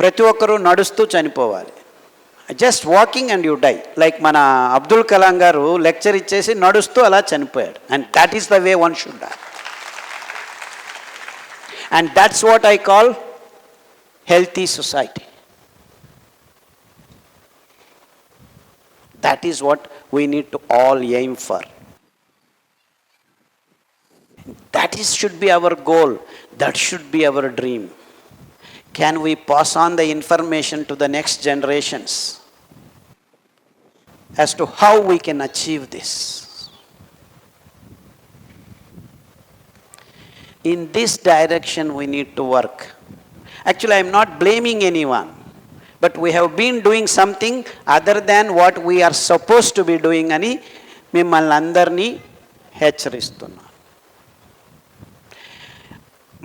ప్రతి ఒక్కరూ నడుస్తూ చనిపోవాలి. Just walking and you die. Like మన అబ్దుల్ కలాం గారు లెక్చర్ ఇచ్చేసి నడుస్తూ అలా చనిపోయాడు. And that is the way one should die. And that's what I call healthy society. That is what we need to all aim for. That should be our goal. That should be our dream. Can we pass on the information to the next generations as to how we can achieve this? In this direction we need to work. Actually, I am not blaming anyone, but we have been doing something other than what we are supposed to be doing అని మిమ్మల్ని అందరినీ హెచ్చరిస్తున్నాను.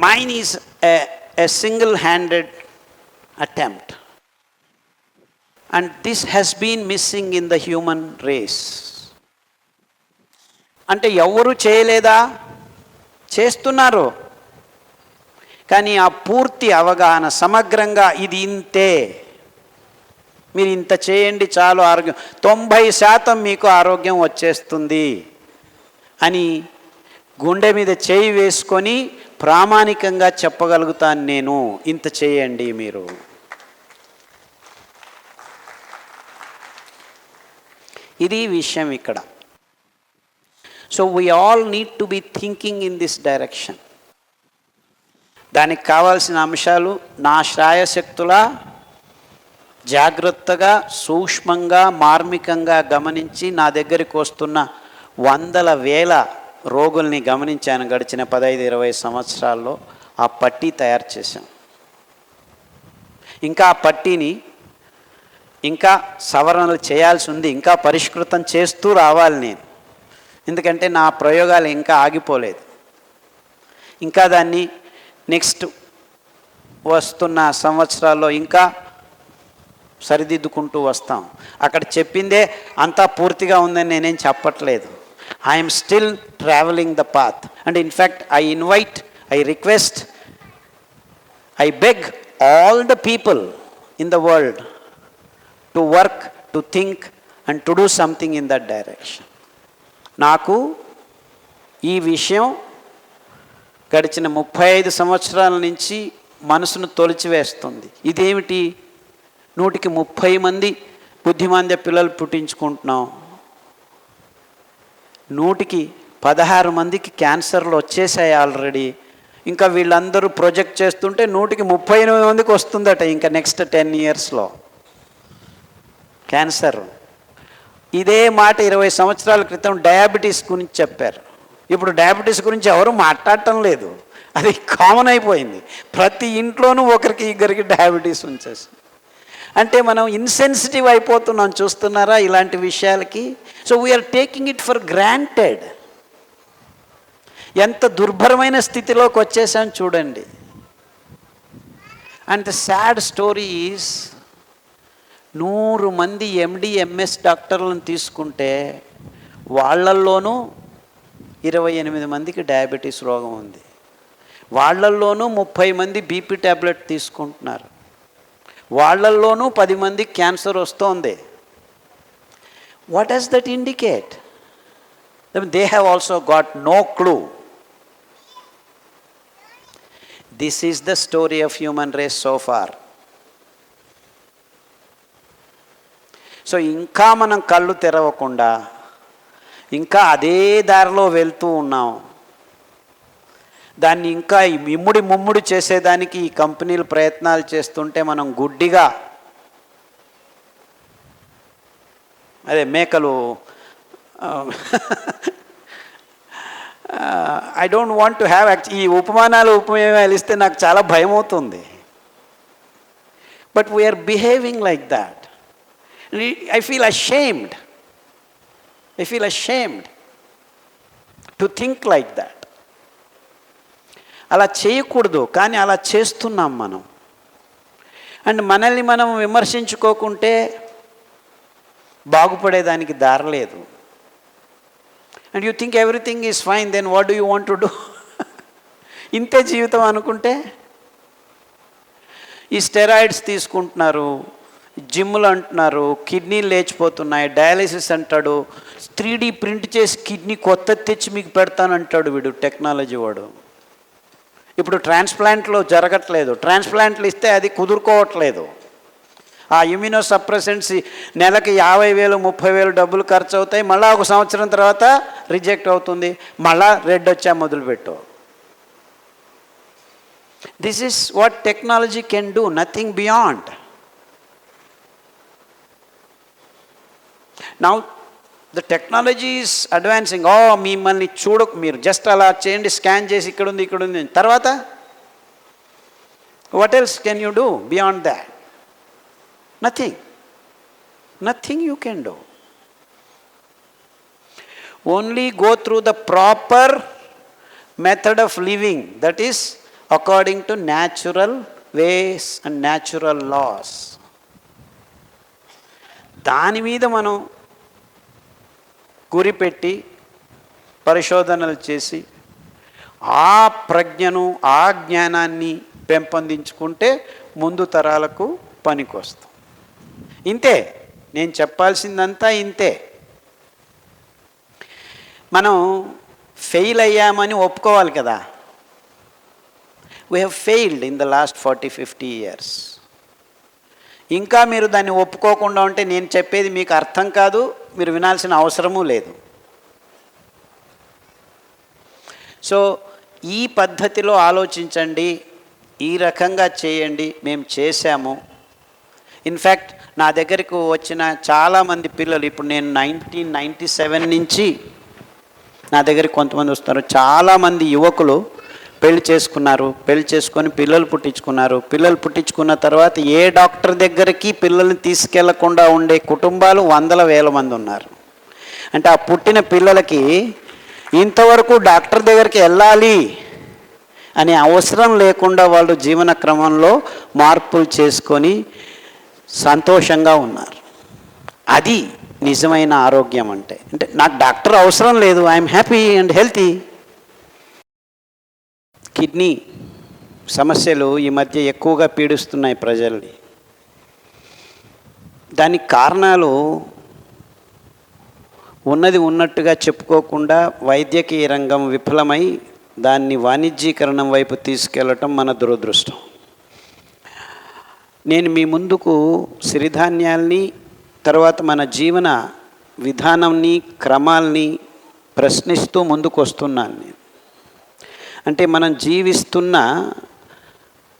Mine is a single-handed attempt, and this has been missing in the human race. అంటే ఎవరు చేయలేదా? చేస్తున్నారు. కానీ ఆ పూర్తి అవగాహన సమగ్రంగా ఇది ఇంతే, మీరు ఇంత చేయండి చాలు ఆరోగ్యం 90% మీకు ఆరోగ్యం వచ్చేస్తుంది అని గుండె మీద చేయి వేసుకొని ప్రామాణికంగా చెప్పగలుగుతాను నేను. ఇంత చేయండి మీరు. ఇది విషయం ఇక్కడ. So we all need to be thinking in this direction. దానికి కావాల్సిన అంశాలు నా శ్రాయశక్తులా జాగ్రత్తగా, సూక్ష్మంగా, మార్మికంగా గమనించి నా దగ్గరికి వస్తున్న వందల వేల రోగుల్ని గమనించాను గడిచిన 15-20 సంవత్సరాల్లో. ఆ పట్టీ తయారు చేశాం. ఇంకా ఆ పట్టీని ఇంకా సవరణలు చేయాల్సి ఉంది, ఇంకా పరిష్కృతం చేస్తూ రావాలి నేను. ఎందుకంటే నా ప్రయోగాలు ఇంకా ఆగిపోలేదు. ఇంకా దాన్ని నెక్స్ట్ వస్తున్న సంవత్సరాల్లో ఇంకా సరిదిద్దుకుంటూ వస్తాం. అక్కడ చెప్పిందే అంతా పూర్తిగా ఉందని నేనేం చెప్పట్లేదు. I'm still travelling the path. And in fact I request, I beg all the people in the world to work, to think and to do something in that direction. నాకు ఈ విషయం గడిచిన 35 సంవత్సరాల నుంచి మనసును తొలిచివేస్తుంది. ఇదేమిటి, 130 మంది బుద్ధిమాంద్య పిల్లలు పుట్టించుకుంటున్నాం, 116 మందికి క్యాన్సర్లు వచ్చేసాయి ఆల్రెడీ. ఇంకా వీళ్ళందరూ ప్రొజెక్ట్ చేస్తుంటే 138 మందికి వస్తుందట ఇంకా నెక్స్ట్ 10 ఇయర్స్లో క్యాన్సర్. ఇదే మాట 20 సంవత్సరాల క్రితం డయాబెటీస్ గురించి చెప్పారు. ఇప్పుడు డయాబెటీస్ గురించి ఎవరు మాట్లాడటం లేదు, అది కామన్ అయిపోయింది. ప్రతి ఇంట్లోనూ ఒకరికి ఇద్దరికి డయాబెటీస్ ఉంచేసి. అంటే మనం ఇన్సెన్సిటివ్ అయిపోతున్నాం, చూస్తున్నారా ఇలాంటి విషయాలకి. So we're taking it for granted. ఎంత దుర్భరమైన స్థితిలోకి వచ్చేసాను చూడండి. And the sad story is 100 మంది MD MS డాక్టర్లను తీసుకుంటే వాళ్ళల్లోనూ 28 మందికి డయాబెటీస్ రోగం ఉంది. వాళ్ళల్లోనూ 30 మంది BP ట్యాబ్లెట్ తీసుకుంటున్నారు. వాళ్ళల్లోనూ 10 మందికి క్యాన్సర్ వస్తోంది. What does that indicate? They have also got no clue. This is the story of human race so far. So ఇంకా మనం కళ్ళు తెరవకుండా ఇంకా అదే దారిలో వెళ్తూ ఉన్నాం. దాన్ని ఇంకా ఇమ్ముడి ముమ్ముడి చేసేదానికి ఈ కంపెనీలు ప్రయత్నాలు చేస్తుంటే మనం గుడ్డిగా అదే మేకలు I don't want to have ఈ ఉపమేయాలు ఇస్తే నాకు చాలా భయం అవుతుంది. But we're behaving like that. I feel ashamed to think like that. అలా చేయకూడదు, కానీ అలా చేస్తున్నాం మనం. అండ్ మనల్ని మనం విమర్శించుకోకుంటే బాగుపడేదానికి దారలేదు. And you think everything is fine, then what do you want to do? ఇంతే జీవితం అనుకుంటే ఈ స్టెరాయిడ్స్ తీసుకుంటున్నారు, జిమ్లు అంటున్నారు, కిడ్నీలు లేచిపోతున్నాయి, డయాలిసిస్ అంటాడు, 3D ప్రింట్ చేసి కిడ్నీ కొత్తది తెచ్చి మీకు పెడతానంటాడు వీడు టెక్నాలజీ వాడు. ఇప్పుడు ట్రాన్స్ప్లాంట్లు జరగట్లేదు, ట్రాన్స్ప్లాంట్లు ఇస్తే అది కుదురుకోవట్లేదు. ఆ ఇమ్యూనో సప్రెసెంట్స్ నెలకి 50,000 30,000 డబ్బులు ఖర్చు అవుతాయి. మళ్ళీ 1 సంవత్సరం తర్వాత రిజెక్ట్ అవుతుంది, మళ్ళా రెడ్ వచ్చా మొదలుపెట్టు. This is what technology can do, nothing beyond. Now the technology is advancing. మిమ్మల్ని చూడకు, మీరు జస్ట్ అలా చేయండి, స్కాన్ చేసి ఇక్కడ ఉంది తర్వాత what else can you do beyond that? Nothing you can do. Only go through the proper method of living, that is according to natural ways and natural laws. దాని మీద మనం గురిపెట్టి పరిశోధనలు చేసి ఆ ప్రజ్ఞను, ఆ జ్ఞానాన్ని పెంపొందించుకుంటే ముందు తరాలకు పనికొస్తాం. ఇంతే, నేను చెప్పాల్సిందంతా ఇంతే. మనం ఫెయిల్ అయ్యామని ఒప్పుకోవాలి కదా. We have failed in the last 40-50 years. ఇంకా మీరు దాన్ని ఒప్పుకోకుండా ఉంటే నేను చెప్పేది మీకు అర్థం కాదు, మీరు వినాల్సిన అవసరమూ లేదు. సో ఈ పద్ధతిలో ఆలోచించండి, ఈ రకంగా చేయండి. మేము చేశాము. ఇన్ఫ్యాక్ట్ నా దగ్గరకు వచ్చిన చాలామంది పిల్లలు, ఇప్పుడు నేను 1997 నుంచి నా దగ్గరికి కొంతమంది వస్తారు. చాలామంది యువకులు పెళ్లి చేసుకున్నారు, పెళ్లి చేసుకొని పిల్లలు పుట్టించుకున్నారు. పిల్లలు పుట్టించుకున్న తర్వాత ఏ డాక్టర్ దగ్గరికి పిల్లల్ని తీసుకెళ్లకుండా ఉండే కుటుంబాలు వందల వేల మంది ఉన్నారు. అంటే ఆ పుట్టిన పిల్లలకి ఇంతవరకు డాక్టర్ దగ్గరికి వెళ్ళాలి అనే అవసరం లేకుండా వాళ్ళు జీవన క్రమంలో మార్పులు చేసుకొని సంతోషంగా ఉన్నారు. అది నిజమైన ఆరోగ్యం అంటే. అంటే నాకు డాక్టర్ అవసరం లేదు, I'm happy and healthy. Kidney సమస్యలు ఈ మధ్య ఎక్కువగా పీడిస్తున్నాయి ప్రజల్ని. దానికి కారణాలు ఉన్నది ఉన్నట్టుగా చెప్పుకోకుండా వైద్యకీయ రంగం విఫలమై దాన్ని వాణిజ్యీకరణం వైపు తీసుకెళ్ళటం మన దురదృష్టం. నేను మీ ముందుకు సిరిధాన్యాల్ని, తర్వాత మన జీవన విధానాన్ని, క్రమాల్ని ప్రశ్నిస్తూ ముందుకు వస్తున్నాను నేను. అంటే మనం జీవిస్తున్న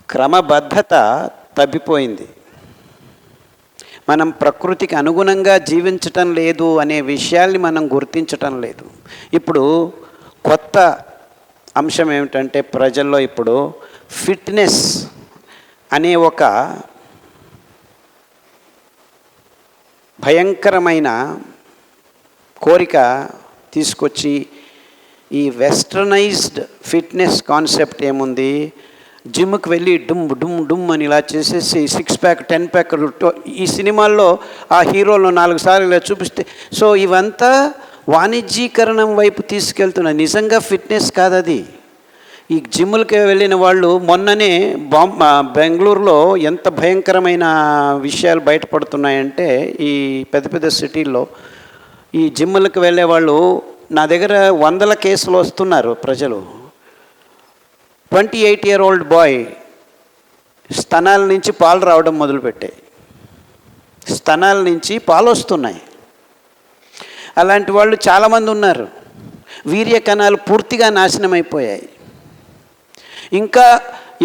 క్రమబద్ధత తప్పిపోయింది. మనం ప్రకృతికి అనుగుణంగా జీవించటం లేదు అనే విషయాల్ని మనం గుర్తించటం లేదు. ఇప్పుడు కొత్త అంశం ఏమిటంటే ప్రజల్లో ఇప్పుడు ఫిట్నెస్ అనే ఒక భయంకరమైన కోరిక తీసుకొచ్చి ఈ వెస్టర్నైజ్డ్ ఫిట్నెస్ కాన్సెప్ట్ ఏముంది, జిమ్కి వెళ్ళి డుమ్ డుమ్ డుమ్ అని ఇలా చేసేసి 6 ప్యాక్ 10 ప్యాక్ ఈ సినిమాల్లో ఆ హీరోలు 4 సార్లు ఇలా చూపిస్తే, సో ఇవంతా వాణిజ్యీకరణం వైపు తీసుకెళ్తున్నాయి. నిజంగా ఫిట్నెస్ కాదది. ఈ జిమ్లకి వెళ్ళిన వాళ్ళు మొన్ననే బెంగళూరులో ఎంత భయంకరమైన విషయాలు బయటపడుతున్నాయంటే, ఈ పెద్ద పెద్ద సిటీల్లో ఈ జిమ్లకు వెళ్ళే వాళ్ళు నా దగ్గర 100 కేసులు వస్తున్నారు ప్రజలు. 28-year-old బాయ్ స్తనాల నుంచి పాలు రావడం మొదలుపెట్టాయి. స్తనాల నుంచి పాలు వస్తున్నాయి. అలాంటి వాళ్ళు చాలామంది ఉన్నారు. వీర్య కణాలు పూర్తిగా నాశనం అయిపోయాయి. ఇంకా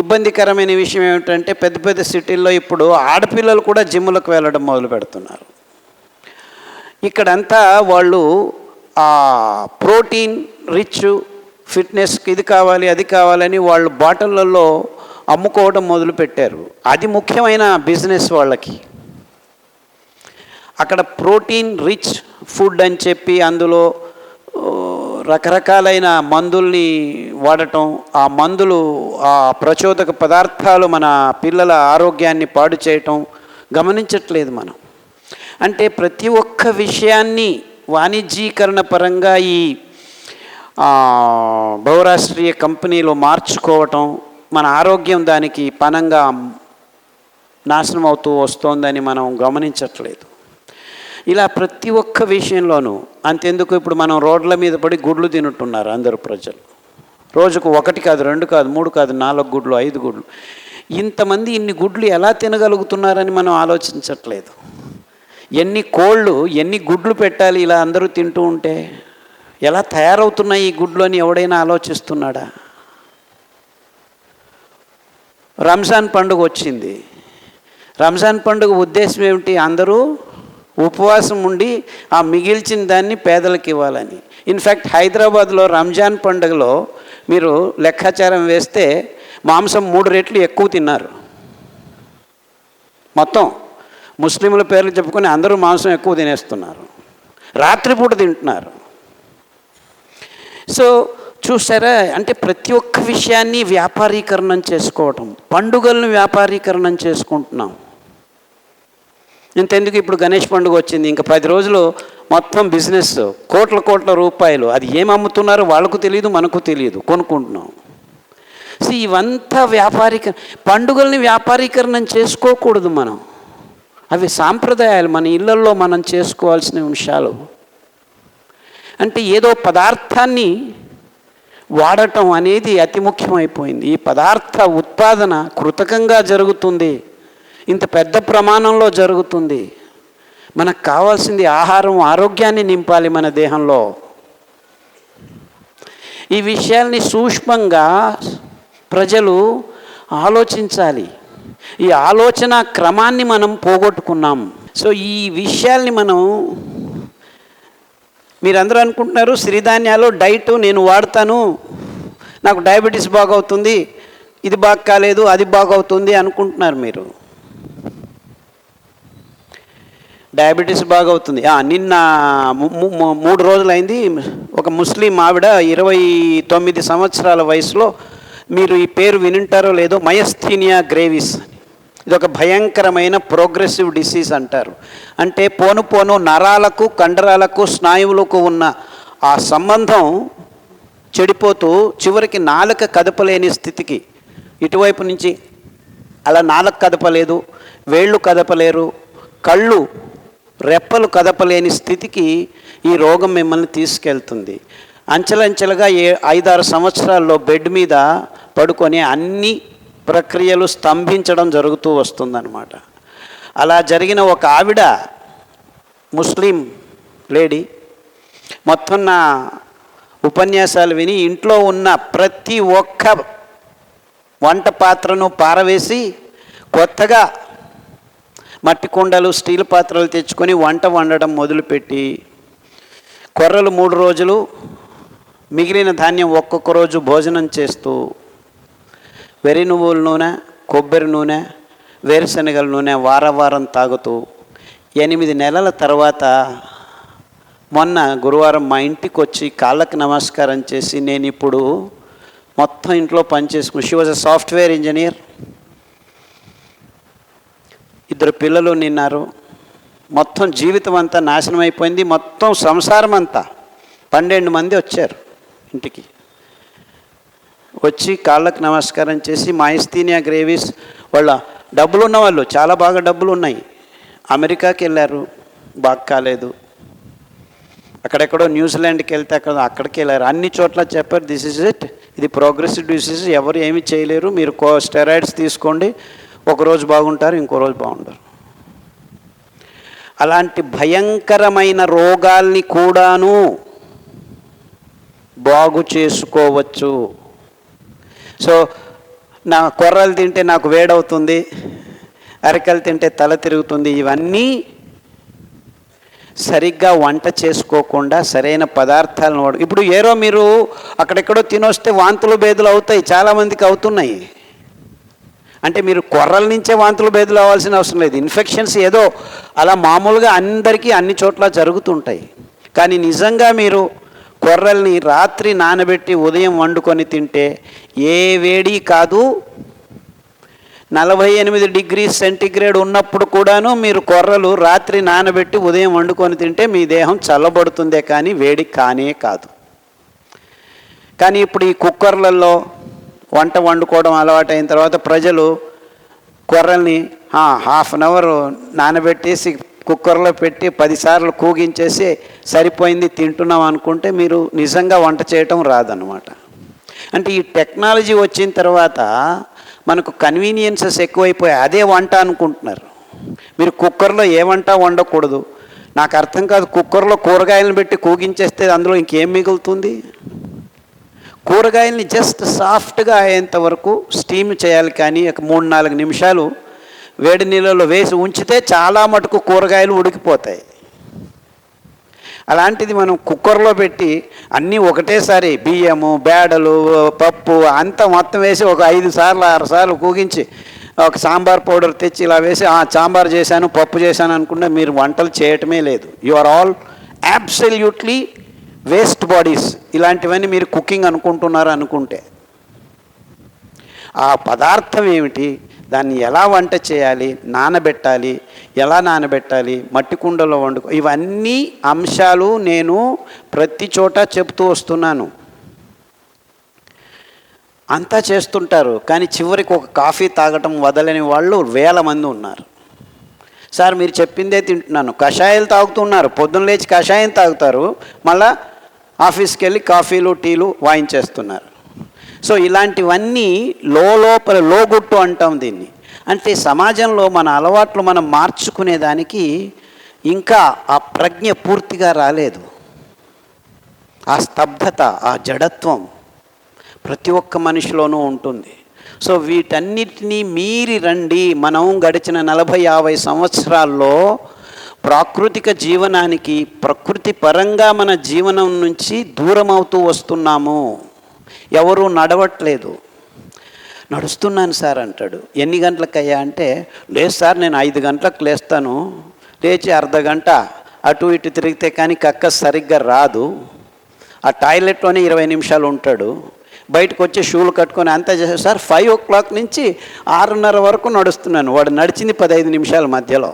ఇబ్బందికరమైన విషయం ఏమిటంటే పెద్ద పెద్ద సిటీల్లో ఇప్పుడు ఆడపిల్లలు కూడా జిమ్లకు వెళ్ళడం మొదలు పెడుతున్నారు. ఇక్కడంతా వాళ్ళు ఆ ప్రోటీన్ రిచ్ ఫిట్నెస్కి ఇది కావాలి అది కావాలని వాళ్ళు బాటిళ్ళల్లో అమ్ముకోవడం మొదలుపెట్టారు. అది ముఖ్యమైన బిజినెస్ వాళ్ళకి. అక్కడ ప్రోటీన్ రిచ్ ఫుడ్ అని చెప్పి అందులో రకరకాలైన మందుల్ని వాడటం, ఆ మందులు ఆ ప్రచోదక పదార్థాలు మన పిల్లల ఆరోగ్యాన్ని పాడు చేయటం గమనించట్లేదు మనం. అంటే ప్రతి ఒక్క విషయాన్ని వాణిజ్యీకరణ పరంగా ఈ బహురాష్ట్రీయ కంపెనీలు మార్చుకోవటం, మన ఆరోగ్యం దానికి పనంగా నాశనం అవుతూ వస్తోందని మనం గమనించట్లేదు. ఇలా ప్రతి ఒక్క విషయంలోనూ. అంతెందుకు ఇప్పుడు మనం రోడ్ల మీద పడి గుడ్లు తింటున్నారు అందరూ ప్రజలు. రోజుకు 1 కాదు 2 కాదు 3 కాదు 4 గుడ్లు 5 గుడ్లు. ఇంతమంది ఇన్ని గుడ్లు ఎలా తినగలుగుతున్నారని మనం ఆలోచించట్లేదు. ఎన్ని కోళ్ళు ఎన్ని గుడ్లు పెట్టాలి ఇలా అందరూ తింటూ ఉంటే? ఎలా తయారవుతున్నాయి ఈ గుడ్లు అని ఎవడైనా ఆలోచిస్తున్నాడా? రంజాన్ పండుగ వచ్చింది. రంజాన్ పండుగ ఉద్దేశం ఏమిటి? అందరూ ఉపవాసం ఉండి ఆ మిగిల్చిన దాన్ని పేదలకు ఇవ్వాలని. ఇన్ఫ్యాక్ట్ హైదరాబాద్లో రంజాన్ పండుగలో మీరు లెక్కాచారం వేస్తే మాంసం 3 రెట్లు ఎక్కువ తిన్నారు. మొత్తం ముస్లింల పేర్లు చెప్పుకొని అందరూ మాంసం ఎక్కువ తినేస్తున్నారు, రాత్రిపూట తింటున్నారు. సో చూసారా, అంటే ప్రతి ఒక్క విషయాన్ని వ్యాపారీకరణం చేసుకోవటం. పండుగలను వ్యాపారీకరణం చేసుకుంటున్నాం. ఇంతెందుకు, ఇప్పుడు గణేష్ పండుగ వచ్చింది, ఇంకా 10 రోజులు మొత్తం బిజినెస్ కోట్ల రూపాయలు. అది ఏం అమ్ముతున్నారో వాళ్ళకు తెలియదు, మనకు తెలియదు, కొనుక్కుంటున్నాం. సో ఇవంతా పండుగల్ని వ్యాపారీకరణం చేసుకోకూడదు మనం. అవి సాంప్రదాయాలు, మన ఇళ్ళల్లో మనం చేసుకోవాల్సిన అంశాలు. అంటే ఏదో పదార్థాన్ని వాడటం అనేది అతి ముఖ్యమైపోయింది. ఈ పదార్థ ఉత్పాదన కృతకంగా జరుగుతుంది, ఇంత పెద్ద ప్రమాణంలో జరుగుతుంది. మనకు కావాల్సింది ఆహారం, ఆరోగ్యాన్ని నింపాలి మన దేహంలో. ఈ విషయాల్ని సూక్ష్మంగా ప్రజలు ఆలోచించాలి. ఈ ఆలోచన క్రమాన్ని మనం పోగొట్టుకున్నాం. సో ఈ విషయాల్ని మనం, మీరందరూ అనుకుంటున్నారు సిరిధాన్యాలు డైట్ నేను వాడతాను, నాకు డయాబెటీస్ బాగవుతుంది, ఇది బాగా కాలేదు అది బాగవుతుంది అనుకుంటున్నారు మీరు. డయాబెటీస్ బాగవుతుంది. నిన్న 3 రోజులైంది ఒక ముస్లిం ఆవిడ 29 సంవత్సరాల వయసులో, మీరు ఈ పేరు వినుంటారో లేదో, మయస్థీనియా గ్రేవిస్. ఇది ఒక భయంకరమైన ప్రోగ్రెసివ్ డిసీజ్ అంటారు. అంటే పోను నరాలకు, కండరాలకు, స్నాయువులకు ఉన్న ఆ సంబంధం చెడిపోతూ చివరికి నాలుక కదపలేని స్థితికి, ఇటువైపు నుంచి అలా నాలుక కదపలేదు, వేళ్ళు కదపలేరు, కళ్ళు రెప్పలు కదపలేని స్థితికి ఈ రోగం మిమ్మల్ని తీసుకెళ్తుంది. అంచెలంచెలుగా 5-6 సంవత్సరాల్లో బెడ్ మీద పడుకొని అన్ని ప్రక్రియలు స్తంభించడం జరుగుతూ వస్తుందన్నమాట. అలా జరిగిన ఒక ఆవిడ, ముస్లిం లేడీ, మొత్తం నా ఉపన్యాసాలు విని ఇంట్లో ఉన్న ప్రతి ఒక్క వంట పాత్రను పారవేసి కొత్తగా మట్టి కుండలు, స్టీల్ పాత్రలు తెచ్చుకొని వంట వండడం మొదలుపెట్టి, కొర్రలు 3 రోజులు, మిగిలిన ధాన్యం ఒక్కొక్క రోజు భోజనం చేస్తూ, వెర్రి నువ్వుల నూనె, కొబ్బరి నూనె, వేరుశనగల నూనె వారం తాగుతూ 8 నెలల తర్వాత మొన్న గురువారం మా ఇంటికి వచ్చి కాళ్ళకి నమస్కారం చేసి, నేను ఇప్పుడు మొత్తం ఇంట్లో పనిచేసుకుని, she was a software engineer, 2 పిల్లలు నిన్నారు, మొత్తం జీవితం అంతా నాశనం అయిపోయింది, మొత్తం సంసారం అంతా. 12 మంది వచ్చారు ఇంటికి. వచ్చి కాళ్ళకు నమస్కారం చేసి, మయస్థీనియా గ్రేవిస్, వాళ్ళ డబ్బులు ఉన్న వాళ్ళు, చాలా బాగా డబ్బులు ఉన్నాయి, అమెరికాకి వెళ్ళారు, బాగా కాలేదు, అక్కడెక్కడో న్యూజిలాండ్కి వెళ్తే అక్కడికి వెళ్ళారు, అన్ని చోట్ల చెప్పారు దిస్ ఇస్ ఇట్, ఇది ప్రోగ్రెసివ్ డిసీజ్, ఎవరు ఏమీ చేయలేరు, మీరు స్టెరాయిడ్స్ తీసుకోండి, ఒకరోజు బాగుంటారు, ఇంకో రోజు బాగుంటారు. అలాంటి భయంకరమైన రోగాల్ని కూడాను బాగు చేసుకోవచ్చు. సో నా కొర్రలు తింటే నాకు వేడవుతుంది, అరికలు తింటే తల తిరుగుతుంది, ఇవన్నీ సరిగ్గా వంట చేసుకోకుండా సరైన పదార్థాలను ఇప్పుడు ఏరో మీరు అక్కడెక్కడో తినొస్తే వాంతులు బేదులు అవుతాయి, చాలామందికి అవుతున్నాయి. అంటే మీరు కొర్రల నుంచే వాంతులు బేదులు అవ్వాల్సిన అవసరం లేదు. ఇన్ఫెక్షన్స్ ఏదో అలా మామూలుగా అందరికీ అన్ని చోట్ల జరుగుతుంటాయి. కానీ నిజంగా మీరు కొర్రల్ని రాత్రి నానబెట్టి ఉదయం వండుకొని తింటే ఏ వేడి కాదు. 48 డిగ్రీ సెంటీగ్రేడ్ ఉన్నప్పుడు కూడాను మీరు కొర్రలు రాత్రి నానబెట్టి ఉదయం వండుకొని తింటే మీ దేహం చల్లబడుతుందే కానీ వేడి కానే కాదు. కానీ ఇప్పుడు ఈ కుక్కర్లలో వంట వండుకోవడం అలవాటైన తర్వాత ప్రజలు కొర్రల్ని హాఫ్ అన్ అవర్ నానబెట్టేసి కుక్కర్లో పెట్టి 10 సార్లు కూగించేసి సరిపోయింది తింటున్నాం అనుకుంటే మీరు నిజంగా వంట చేయటం రాదన్నమాట. అంటే ఈ టెక్నాలజీ వచ్చిన తర్వాత మనకు కన్వీనియన్సెస్ ఎక్కువైపోయాయి, అదే వంట అనుకుంటున్నారు. మీరు కుక్కర్లో ఏ వంట వండకూడదు. నాకు అర్థం కాదు, కుక్కర్లో కూరగాయలను పెట్టి కూగించేస్తే అందులో ఇంకేం మిగులుతుంది? కూరగాయల్ని జస్ట్ సాఫ్ట్గా అయ్యేంత వరకు స్టీమ్ చేయాలి, కానీ 3-4 నిమిషాలు వేడి నీళ్ళలో వేసి ఉంచితే చాలా మటుకు కూరగాయలు ఉడికిపోతాయి. అలాంటిది మనం కుక్కర్లో పెట్టి అన్నీ ఒకటేసారి బియ్యము, బేడలు, పప్పు అంతా మొత్తం వేసి ఒక 5 సార్లు 6 సార్లు కూగించి ఒక సాంబార్ పౌడర్ తెచ్చి ఇలా వేసి సాంబార్ చేశాను, పప్పు చేశాను అనుకుంటే మీరు వంటలు చేయటమే లేదు. You are all absolutely waste bodies. ఇలాంటివన్నీ మీరు కుకింగ్ అనుకుంటున్నారు అనుకుంటే ఆ పదార్థం ఏమిటి, దాన్ని ఎలా వంట చేయాలి, నానబెట్టాలి, ఎలా నానబెట్టాలి, మట్టి కుండలో వండుకో, ఇవన్నీ అంశాలు నేను ప్రతి చోట చెప్తూ వస్తున్నాను. అంతా చేస్తుంటారు, కానీ చివరికి ఒక కాఫీ తాగటం వదలని వాళ్ళు 1000 మంది ఉన్నారు. సార్ మీరు చెప్పిందే తింటున్నాను, కషాయాలు తాగుతున్నారు, పొద్దున్న లేచి కషాయం తాగుతారు, మళ్ళా ఆఫీస్కి వెళ్ళి కాఫీలు టీలు వాయించేస్తున్నారు. సో ఇలాంటివన్నీ లోపల లోగుట్టు అంటాం దీన్ని. అంటే సమాజంలో మన అలవాట్లు మనం మార్చుకునేదానికి ఇంకా ఆ ప్రజ్ఞ పూర్తిగా రాలేదు. ఆ స్తబ్దత, ఆ జడత్వం ప్రతి ఒక్క మనిషిలోనూ ఉంటుంది. సో వీటన్నిటినీ మీరి రండి. మనం గడిచిన 40-50 సంవత్సరాల్లో ప్రాకృతిక జీవనానికి, ప్రకృతి పరంగా మన జీవనం నుంచి దూరం అవుతూ వస్తున్నాము. ఎవరూ నడవట్లేదు. నడుస్తున్నాను సార్ అంటాడు. ఎన్ని గంటలకయ్యా అంటే, లేదు సార్ నేను 5 గంటలకు లేస్తాను, లేచి అర్ధ గంట అటు ఇటు తిరిగితే కానీ కక్క సరిగ్గా రాదు, ఆ టాయిలెట్లోనే 20 నిమిషాలు ఉంటాడు, బయటకు వచ్చి షూలు కట్టుకొని అంతా చేసే సార్ 5 o'clock నుంచి 6:30 వరకు నడుస్తున్నాను. వాడు నడిచింది 15 నిమిషాల మధ్యలో.